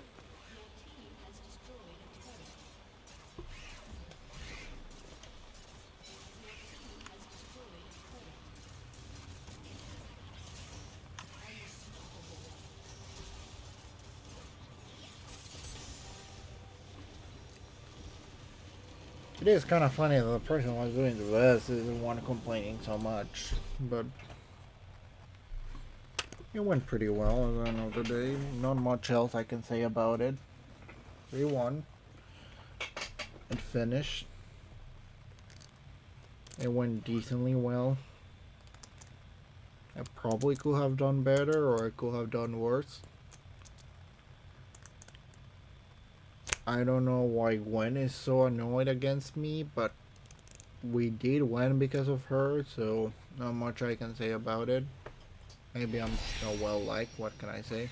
[SPEAKER 2] It is kind of funny that the person who was doing the best is the one complaining so much, but it went pretty well at the end of the day. Not much else I can say about it. 3-1. It finished. It went decently well. I probably could have done better, or I could have done worse. I don't know why Gwen is so annoyed against me, but we did win because of her, so not much I can say about it. Maybe I'm not well liked, what can I say?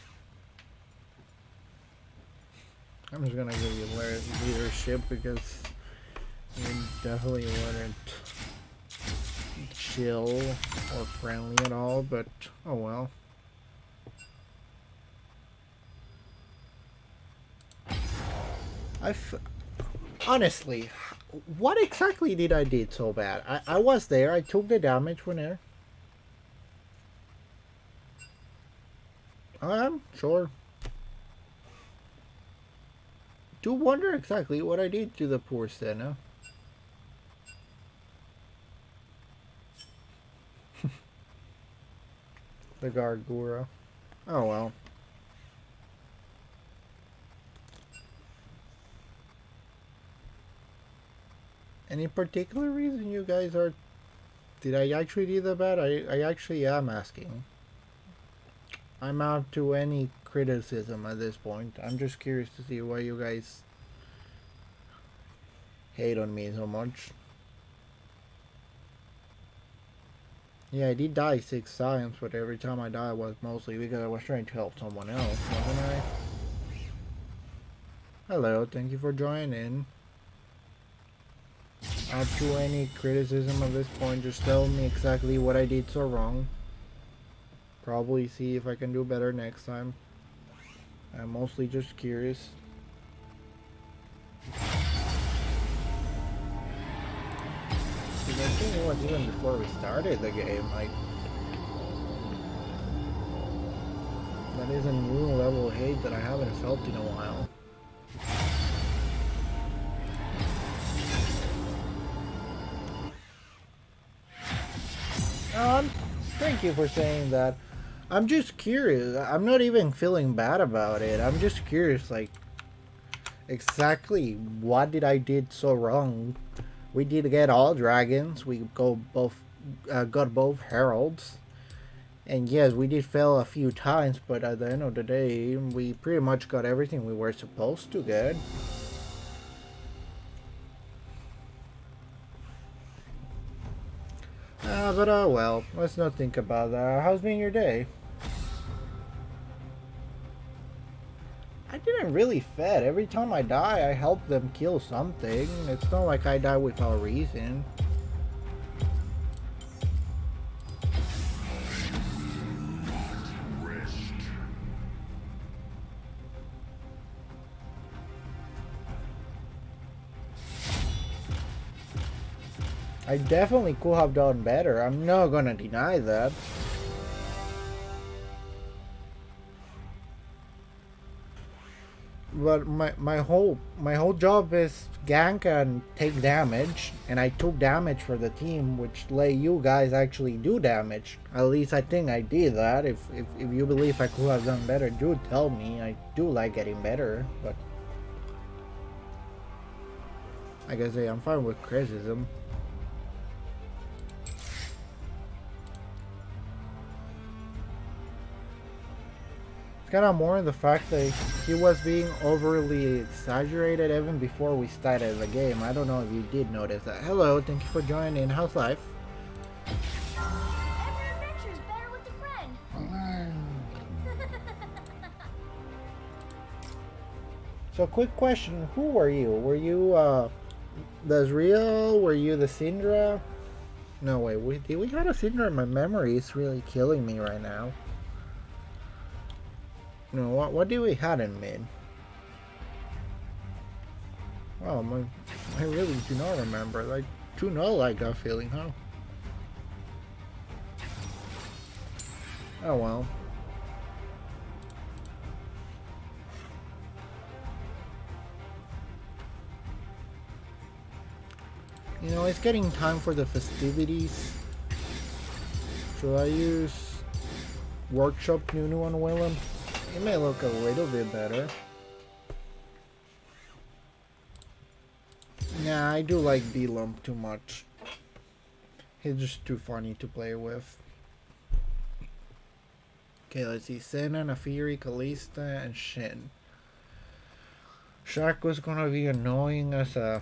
[SPEAKER 2] I'm just gonna give you leadership because you definitely weren't chill or friendly at all, but oh well. Honestly, what exactly did I did so bad? I was there, I took the damage when there. I am, sure. Do wonder exactly what I did to the poor Senna. The Gargura. Oh well. Any particular reason you guys are... Did I actually do that bad? I actually am asking. I'm out to any criticism at this point. I'm just curious to see why you guys hate on me so much. Yeah, I did die 6 times, but every time I died was mostly because I was trying to help someone else, wasn't I? Hello, thank you for joining. Up to any criticism at this point, just tell me exactly what I did so wrong. Probably see if I can do better next time. I'm mostly just curious. Because I think it was even before we started the game, like... That is a new level of hate that I haven't felt in a while. Thank you for saying that. I'm just curious. I'm not even feeling bad about it. I'm just curious, like, exactly what did I did so wrong? We did get all dragons. We got both heralds. And yes, we did fail a few times, but at the end of the day, we pretty much got everything we were supposed to get. But well, let's not think about that. How's been your day? I didn't really fed. Every time I die, I help them kill something. It's not like I die without reason. I definitely could have done better. I'm not gonna deny that. But my whole job is gank and take damage, and I took damage for the team, which let you guys actually do damage. At least I think I did that. If you believe I could have done better, do tell me. I do like getting better, but like I say, I'm fine with criticism. It's kind of more the fact that he was being overly exaggerated even before we started the game. I don't know if you did notice that. Hello, thank you for joining. How's life?
[SPEAKER 6] Every adventure's better with a friend.
[SPEAKER 2] So, quick question: who were you? Were you the Azriel? Were you the Syndra? No way. Did we have a Syndra? My memory is really killing me right now. No, what did we had in mid? Oh, I really do not remember. I do not like that feeling, huh? Oh well. You know, it's getting time for the festivities. Should I use Workshop Nunu on Willem? It may look a little bit better. Nah, I do like D-Lump too much. He's just too funny to play with. Okay, let's see. Senna, Nafiri, Kalista, and Shin. Shaco's gonna be annoying as a...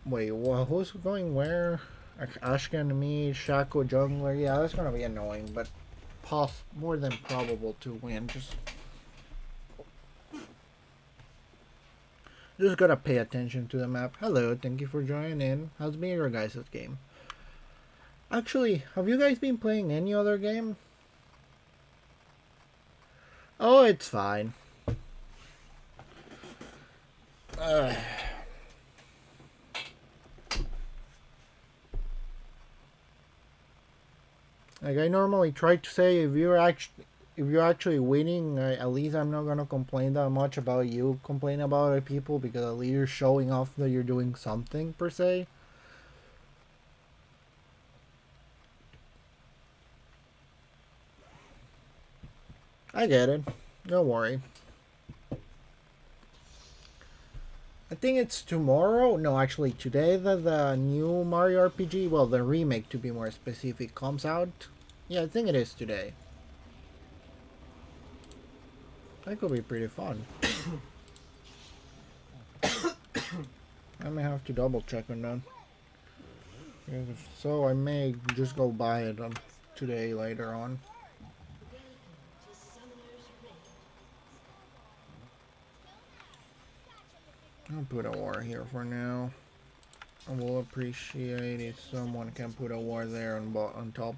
[SPEAKER 2] Wait, who's going where? Ashkan, me, Shaco, Jungler. Yeah, that's gonna be annoying, but more than probable to win. Just gotta pay attention to the map. Hello, thank you for joining in. How's been your guys' game? Actually, have you guys been playing any other game? Oh, it's fine. Like I normally try to say, if you're actually winning, at least I'm not gonna complain that much about you complaining about other people, because at least you're showing off that you're doing something per se. I get it. Don't worry. I think it's tomorrow. No, actually today that the new Mario RPG, well, the remake to be more specific, comes out. Yeah, I think it is today. That could be pretty fun. I may have to double check on that. Because if so, I may just go buy it today later on. I'll put a war here for now. I will appreciate if someone can put a war there on top.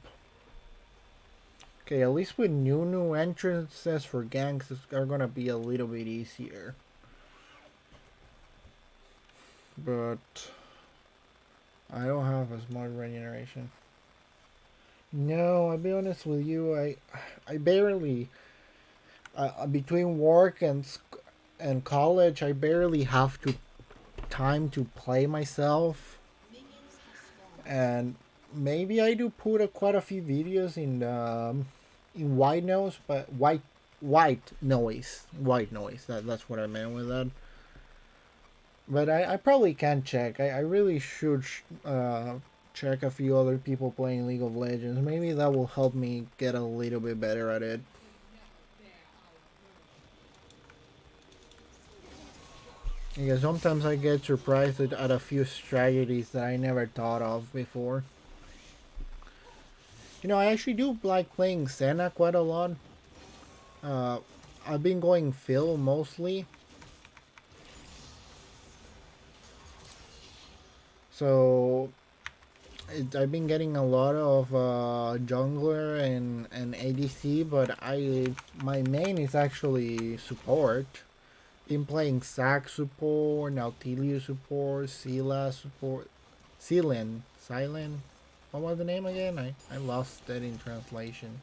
[SPEAKER 2] Okay, at least with new entrances for ganks are gonna be a little bit easier. But I don't have as much regeneration. No, I'll be honest with you. I barely between work and college, I barely have time to play myself. And maybe I do put quite a few videos in white noise, but white noise. That's what I meant with that. But I probably can check. I really should check a few other people playing League of Legends. Maybe that will help me get a little bit better at it. Because sometimes I get surprised at a few strategies that I never thought of before. You know, I actually do like playing Senna quite a lot. I've been going Phil mostly. So I've been getting a lot of jungler and ADC, but my main is actually support. Been playing Zac support, Nautilus support, Scylla support. Silent. What was the name again? I lost that in translation.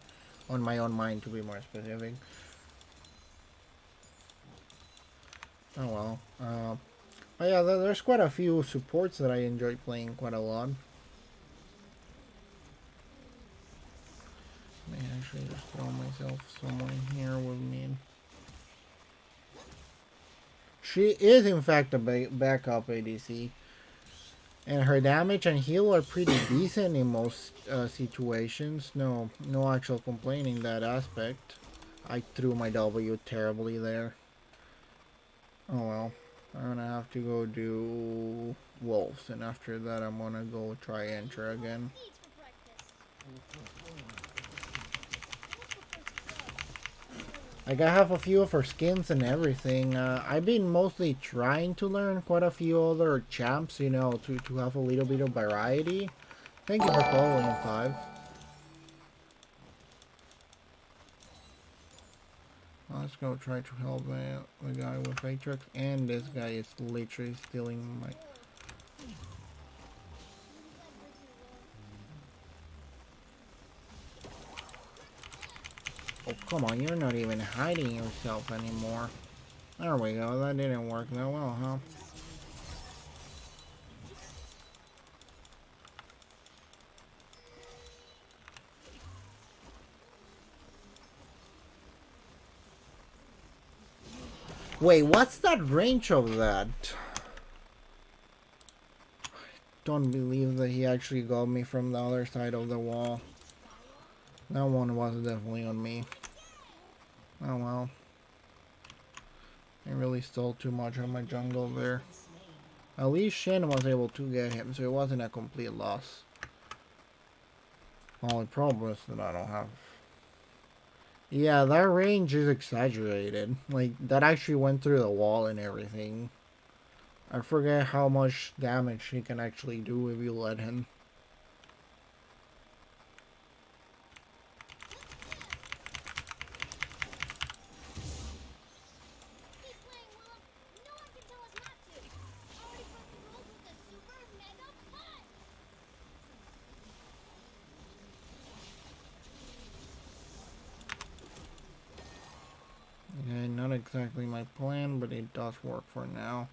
[SPEAKER 2] On my own mind, to be more specific. Oh well. But yeah, there's quite a few supports that I enjoy playing quite a lot. May actually just throw myself someone here with me. She is in fact a backup ADC. And her damage and heal are pretty decent in most situations. No actual complaining in that aspect. I threw my W terribly there. Oh well. I'm gonna have to go do wolves, and after that I'm gonna go try enter again.
[SPEAKER 6] Seeds for breakfast.
[SPEAKER 2] Like I have a few of her skins and everything. I've been mostly trying to learn quite a few other champs, you know, to have a little bit of variety. Thank you for following 5. Let's go try to help the guy with Atrix, and this guy is literally stealing my... Oh, come on, you're not even hiding yourself anymore. There we go, that didn't work that well, huh? Wait, what's that range of that? Don't believe that he actually got me from the other side of the wall. That one was definitely on me. Oh well. I really stole too much on my jungle there. At least Shen was able to get him, so it wasn't a complete loss. Only problem is that I don't have... Yeah, that range is exaggerated. Like, that actually went through the wall and everything. I forget how much damage he can actually do if you let him.
[SPEAKER 6] Keep playing, Willem. No one can tell us not to. Already broke the rules with the super mega punch.
[SPEAKER 2] Okay, not exactly my plan, but it does work for now.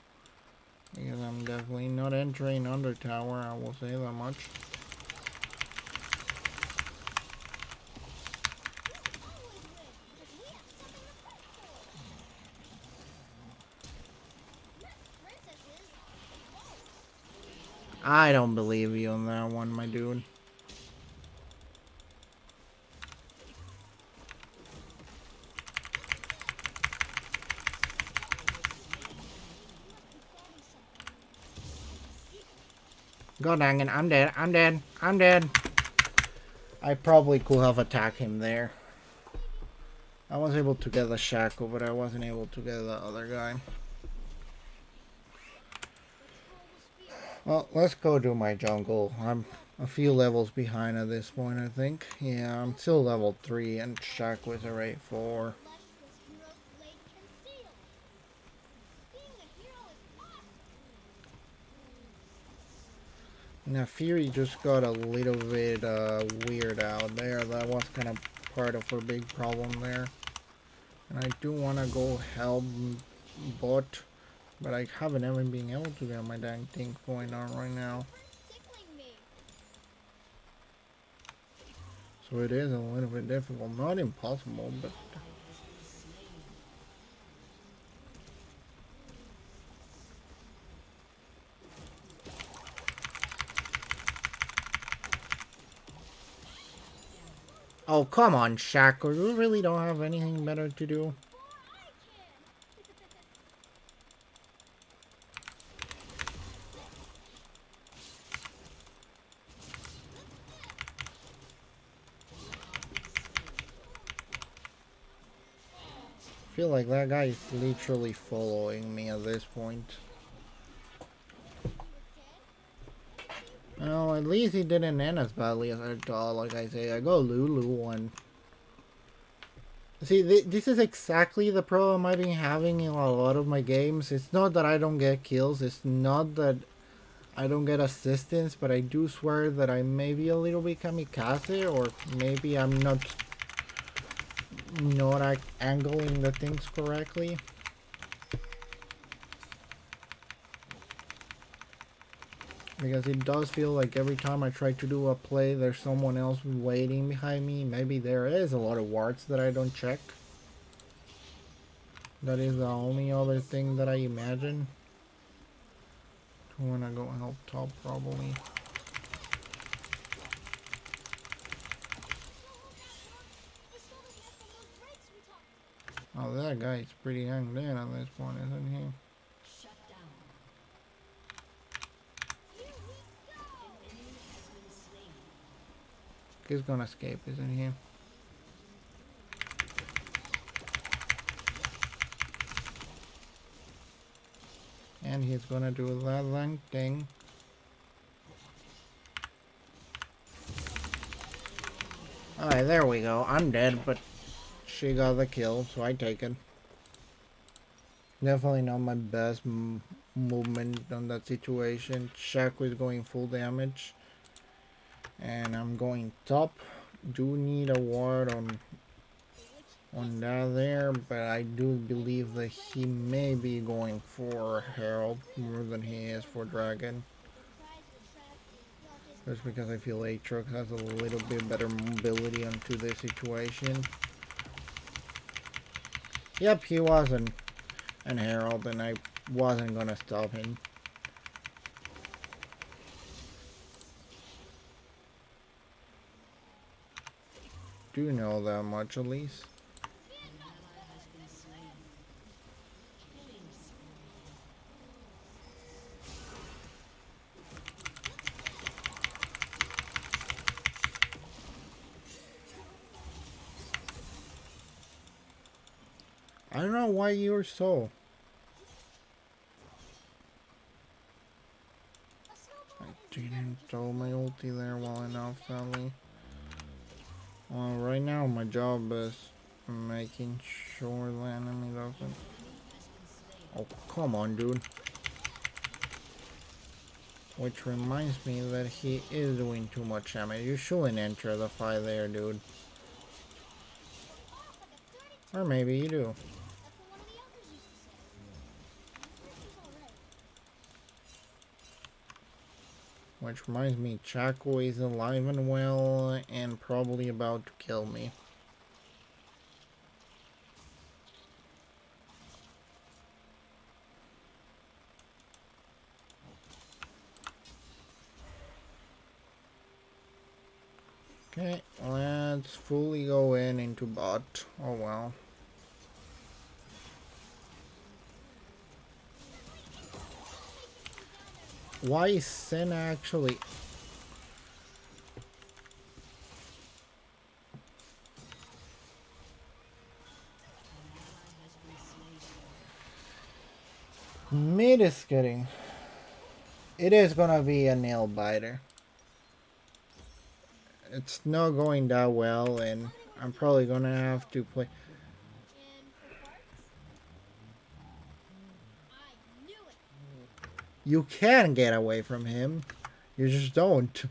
[SPEAKER 2] Because I'm definitely not entering under tower, I will say that much.
[SPEAKER 6] Always win, because we have something to fight for. Not princesses, wolves.
[SPEAKER 2] I don't believe you on that one, my dude. God dang it, I'm dead, I'm dead, I'm dead. I probably could have attacked him there. I was able to get the Shaco, but I wasn't able to get the other guy. Well, let's go do my jungle. I'm a few levels behind at this point, I think. Yeah, I'm still level 3 and Shaco is already 4.
[SPEAKER 6] Lush was heroes laid concealed. Being a hero is awesome.
[SPEAKER 2] Now, Fury just got a little bit weird out there. That was kind of part of her big problem there. And I do want to go help bot, but I haven't even been able to get my dang thing going on right now.
[SPEAKER 6] Tickling me.
[SPEAKER 2] So it is a little bit difficult. Not impossible, but... Oh, come on, Shaco. You really don't have anything better to do? I feel like that guy is literally following me at this point. Well, at least he didn't end as badly as I thought. Like I say, I got Lulu one. See, this is exactly the problem I've been having in a lot of my games. It's not that I don't get kills. It's not that I don't get assistance, but I do swear that I may be a little bit kamikaze, or maybe I'm not angling the things correctly. Because it does feel like every time I try to do a play, there's someone else waiting behind me. Maybe there is a lot of wards that I don't check. That is the only other thing that I imagine. I wanna go help top probably. Oh, that guy's pretty young then at this point, isn't he?
[SPEAKER 3] Shut down.
[SPEAKER 2] He's gonna escape, isn't he? And he's gonna do that lang thing. Alright, there we go. I'm dead, but she got the kill, so I take it. Definitely not my best movement on that situation. Shaco is going full damage. And I'm going top. Do need a ward on that there, but I do believe that he may be going for Herald more than he is for Dragon. Just because I feel Aatrox has a little bit better mobility onto this situation. Yep, he was an Herald, and I wasn't gonna stop him. Do know that much at least. I don't know why you're so. I didn't throw my ulti there well enough, sadly. Well, right now my job is making sure the enemy doesn't. Oh, come on, dude. Which reminds me that he is doing too much damage. You shouldn't enter the fight there, dude. Or maybe you do. Which reminds me, Chaco is alive and well and probably about to kill me. Okay, let's fully go into bot. Oh well. Why is Senna actually... Mid is getting... It is gonna be a nail biter. It's not going that well, and I'm probably gonna have to play... You can get away from him. You just don't.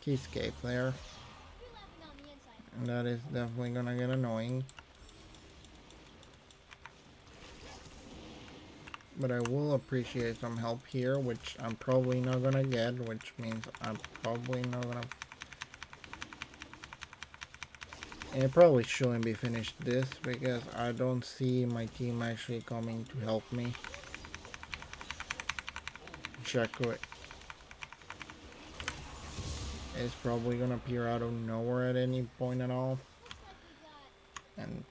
[SPEAKER 2] Keyscape there. And that is definitely gonna get annoying. But I will appreciate some help here, which I'm probably not gonna get, which means I'm probably not gonna... And it probably shouldn't be finished this, because I don't see my team actually coming to help me. Check it. It's probably gonna appear out of nowhere at any point at all. And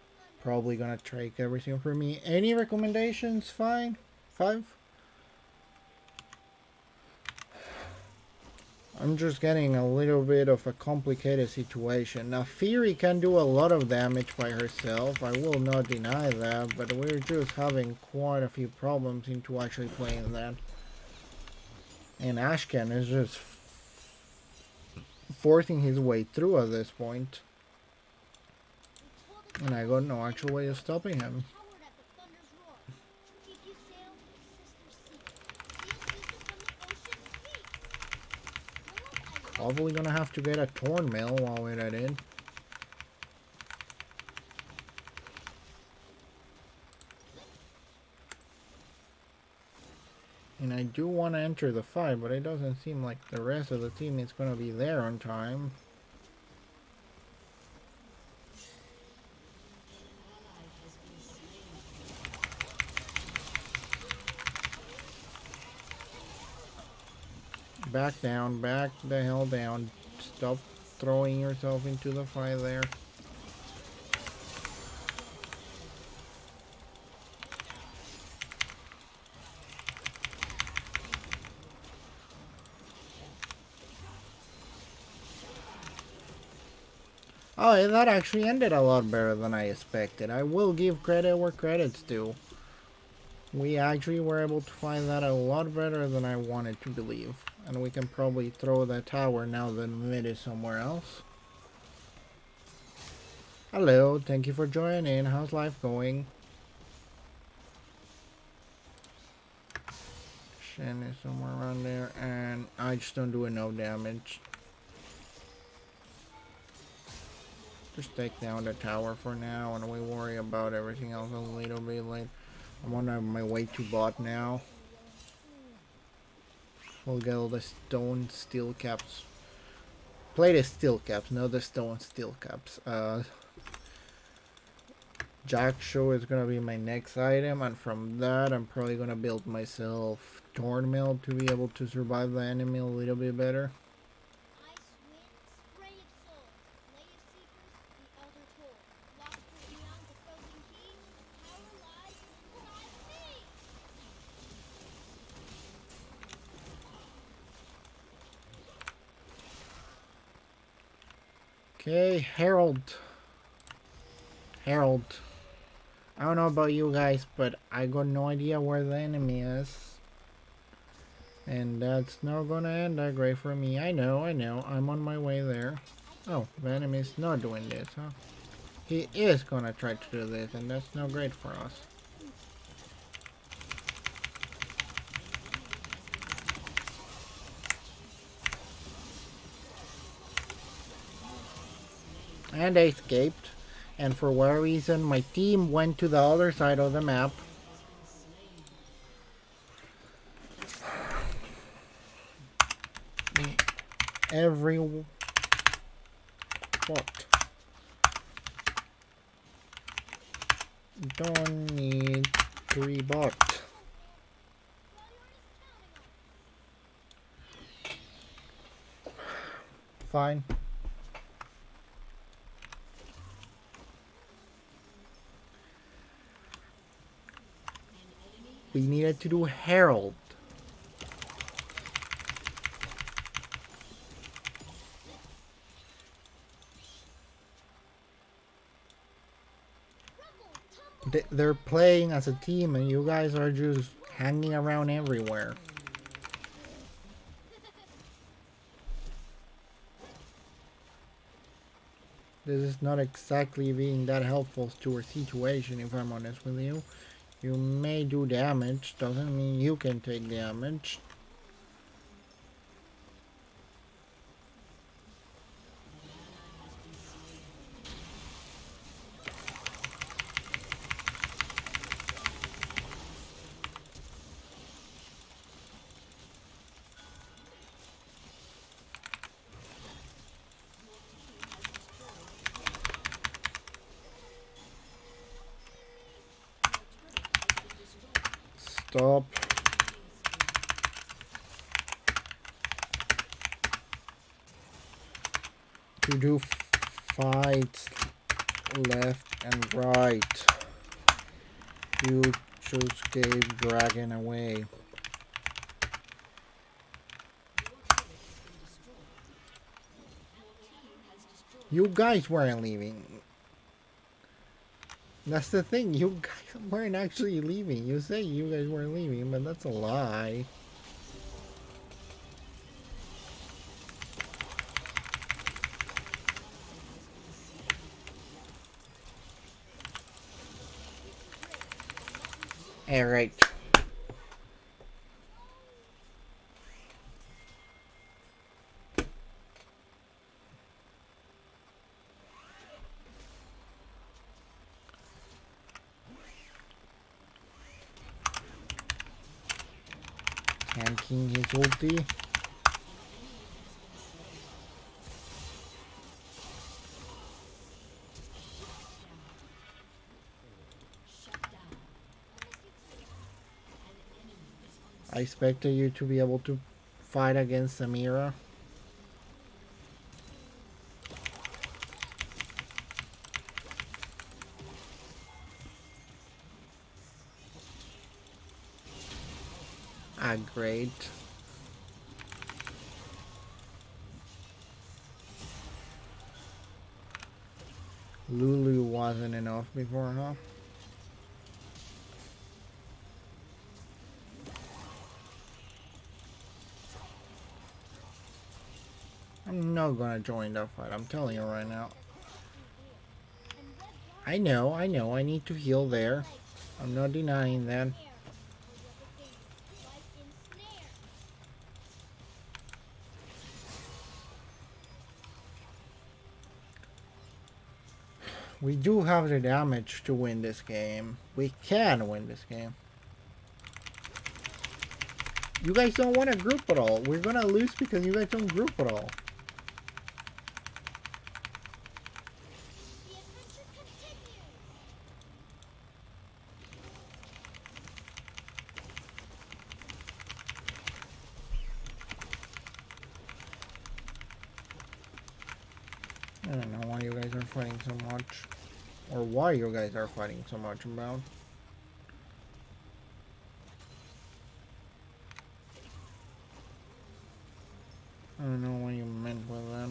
[SPEAKER 2] probably gonna take everything from me. Any recommendations? Fine. 5? I'm just getting a little bit of a complicated situation. Now, Fury can do a lot of damage by herself. I will not deny that, but we're just having quite a few problems into actually playing that. And Ashcan is just forcing his way through at this point. And I got no actual way of stopping him.
[SPEAKER 6] Powered at the thunder's roar. Keep you sail, sister's sea. Seal season from the ocean's peak.
[SPEAKER 2] Probably gonna have to get a torn mill while we're at it. And I do want to enter the fight, but it doesn't seem like the rest of the team is gonna be there on time. Back down, back the hell down. Stop throwing yourself into the fight there. Oh, that actually ended a lot better than I expected. I will give credit where credit's due. We actually were able to find that a lot better than I wanted to believe. And we can probably throw that tower now that mid is somewhere else. Hello, thank you for joining. How's life going? Shen is somewhere around there, and I just don't do enough damage. Just take down the tower for now, and we worry about everything else a little bit later. I'm on my way to bot now. We'll get all the stone steel caps. Play the steel caps, not the stone steel caps. Jack Show is gonna be my next item, and from that I'm probably gonna build myself Torn Mill to be able to survive the enemy a little bit better.
[SPEAKER 6] Ice wind, spray of soul. Lay of seekers, the elder toll. Lost beyond the frozen key. Power lies, lies me.
[SPEAKER 2] Okay, Herald. I don't know about you guys, but I got no idea where the enemy is. And that's not gonna end that great for me. I know. I'm on my way there. Oh, the enemy's not doing this, huh? He is gonna try to do this, and that's not great for us. And I escaped. And for whatever reason, my team went to the other side of the map. What? Don't need 3 bots. Fine. We needed to do Herald. They're playing as a team and you guys are just hanging around everywhere. This is not exactly being that helpful to our situation, if I'm honest with you. You may do damage, doesn't mean you can take damage. Stop. To do fights left and right. You just gave dragon away. You guys weren't leaving. That's the thing. You guys weren't actually leaving. You say you guys weren't leaving, but that's a lie. Alright. Tanking his ulti. I expected you to be able to fight against Samira. Ah, great. Lulu wasn't enough before, huh? I'm not gonna join that fight, I'm telling you right now. I know, I need to heal there. I'm not denying that. We do have the damage to win this game. We can win this game. You guys don't want to group at all. We're gonna lose because you guys don't group at all. I don't know why you guys are fighting so much. Or why you guys are fighting so much about. I don't know what you meant with that.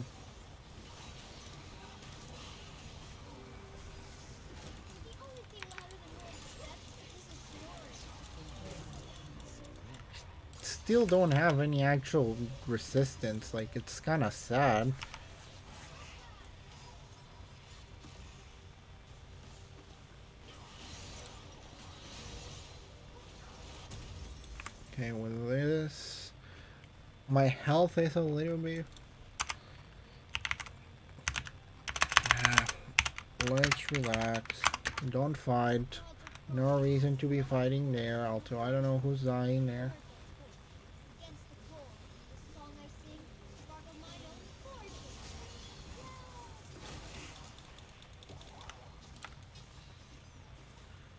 [SPEAKER 2] Still don't have any actual resistance. Like, it's kind of sad. Okay, with this, my health is a little bit. Let's relax. Don't fight. No reason to be fighting there. Also, I don't know who's dying there.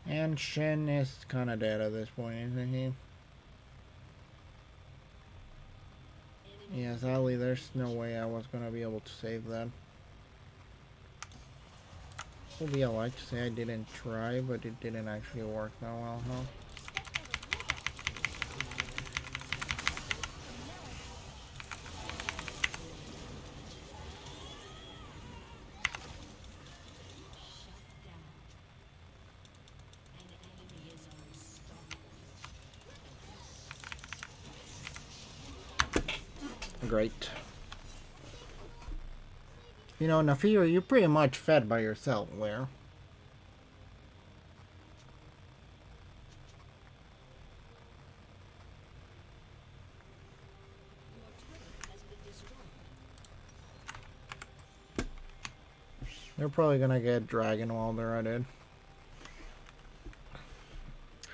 [SPEAKER 2] And Shen is kind of dead at this point, isn't he? Yeah, sadly, there's no way I was gonna be able to save that. Would be a lie to say I didn't try, but it didn't actually work that well, huh? Great. You know, Nafira, you're pretty much fed by yourself there. They're probably gonna get dragon while they're at it.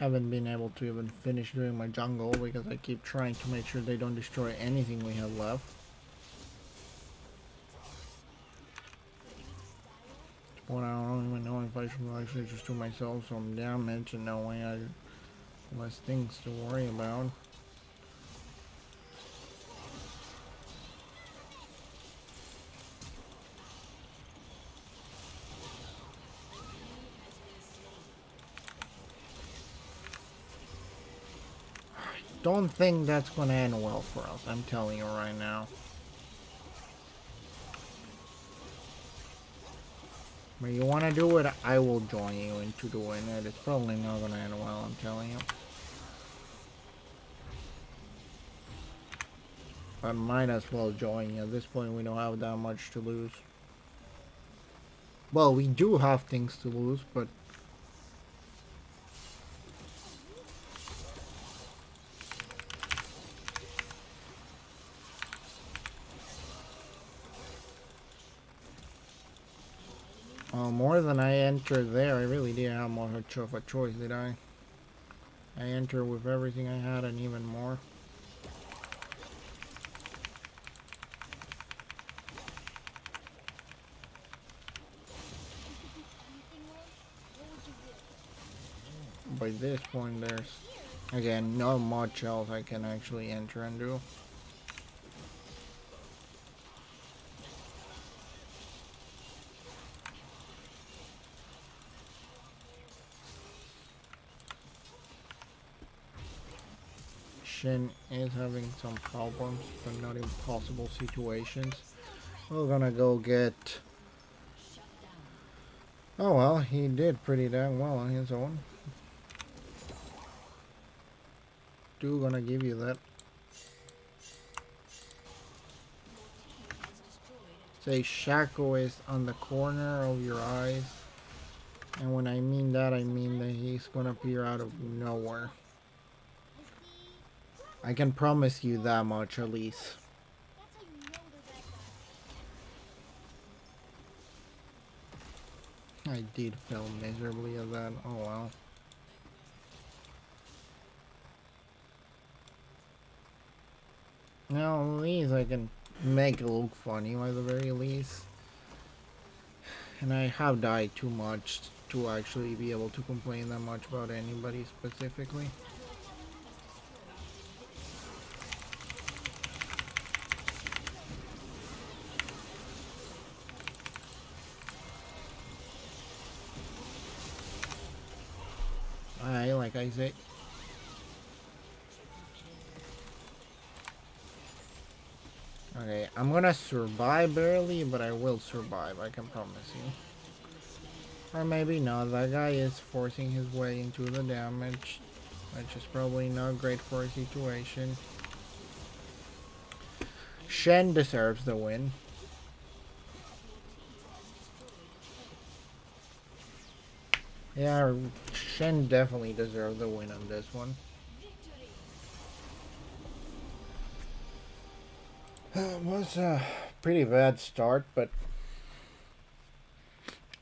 [SPEAKER 2] Haven't been able to even finish doing my jungle because I keep trying to make sure they don't destroy anything we have left. Well, I don't even know if I should actually just do myself some damage and that way I have less things to worry about. don't think that's gonna end well for us. I'm telling you right now. But you wanna do it, I will join you into doing it. It's probably not gonna end well, I'm telling you. I might as well join you. At this point, we don't have that much to lose. Well, we do have things to lose, but... more than I entered there. I really didn't have much of a choice, did I? I entered with everything I had and even more. By this point, there's, again, not much else I can actually enter and do. Shen is having some problems, but not impossible situations. We're gonna go get... Oh well, he did pretty damn well on his own. Gonna give you that. Say Shaco is on the corner of your eyes. And when I mean that, I mean that he's gonna appear out of nowhere. I can promise you that much, at least. I did fail miserably at that. Oh well. Now, at least I can make it look funny, at the very least. And I have died too much to actually be able to complain that much about anybody specifically. Like I say. Okay, I'm gonna survive barely, but I will survive, I can promise you. Or maybe not, that guy is forcing his way into the damage, which is probably not great for a situation. Shen deserves the win. Yeah, Shen definitely deserved the win on this one. It was a pretty bad start, but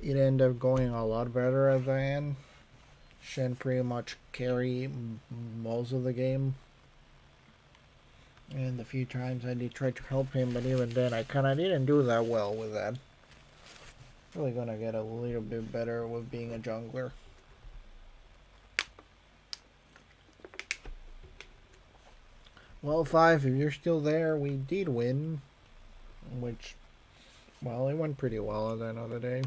[SPEAKER 2] it ended up going a lot better at the end. Shen pretty much carried most of the game. And the few times I did try to help him, but even then I kinda didn't do that well with that. Really gonna get a little bit better with being a jungler. Well, 5, if you're still there, we did win. Which, well, it went pretty well at the end of the day.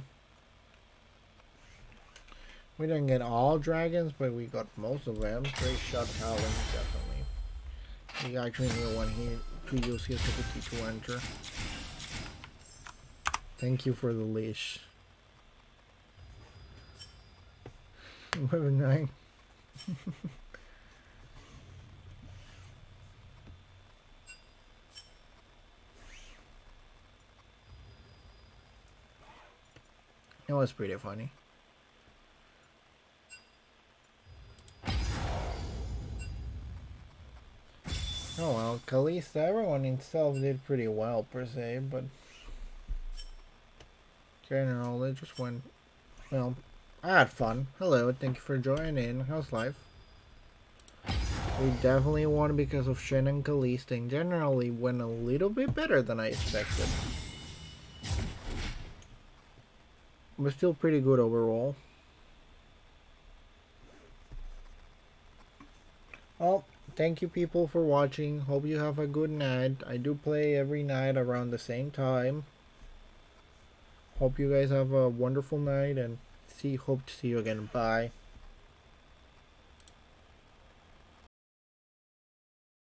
[SPEAKER 2] We didn't get all dragons, but we got most of them. Great shot, Talon, definitely. He actually knew when to use his ability to enter. Thank you for the leash. 11-9. It was pretty funny. Oh well, Kalista, everyone itself did pretty well per se, but general, it just went, well, I had fun. Hello, thank you for joining. How's life? We definitely won because of Shen and Kalista, and generally went a little bit better than I expected. But still pretty good overall. Well, thank you people for watching. Hope you have a good night. I do play every night around the same time. Hope you guys have a wonderful night and hope to see you again. Bye.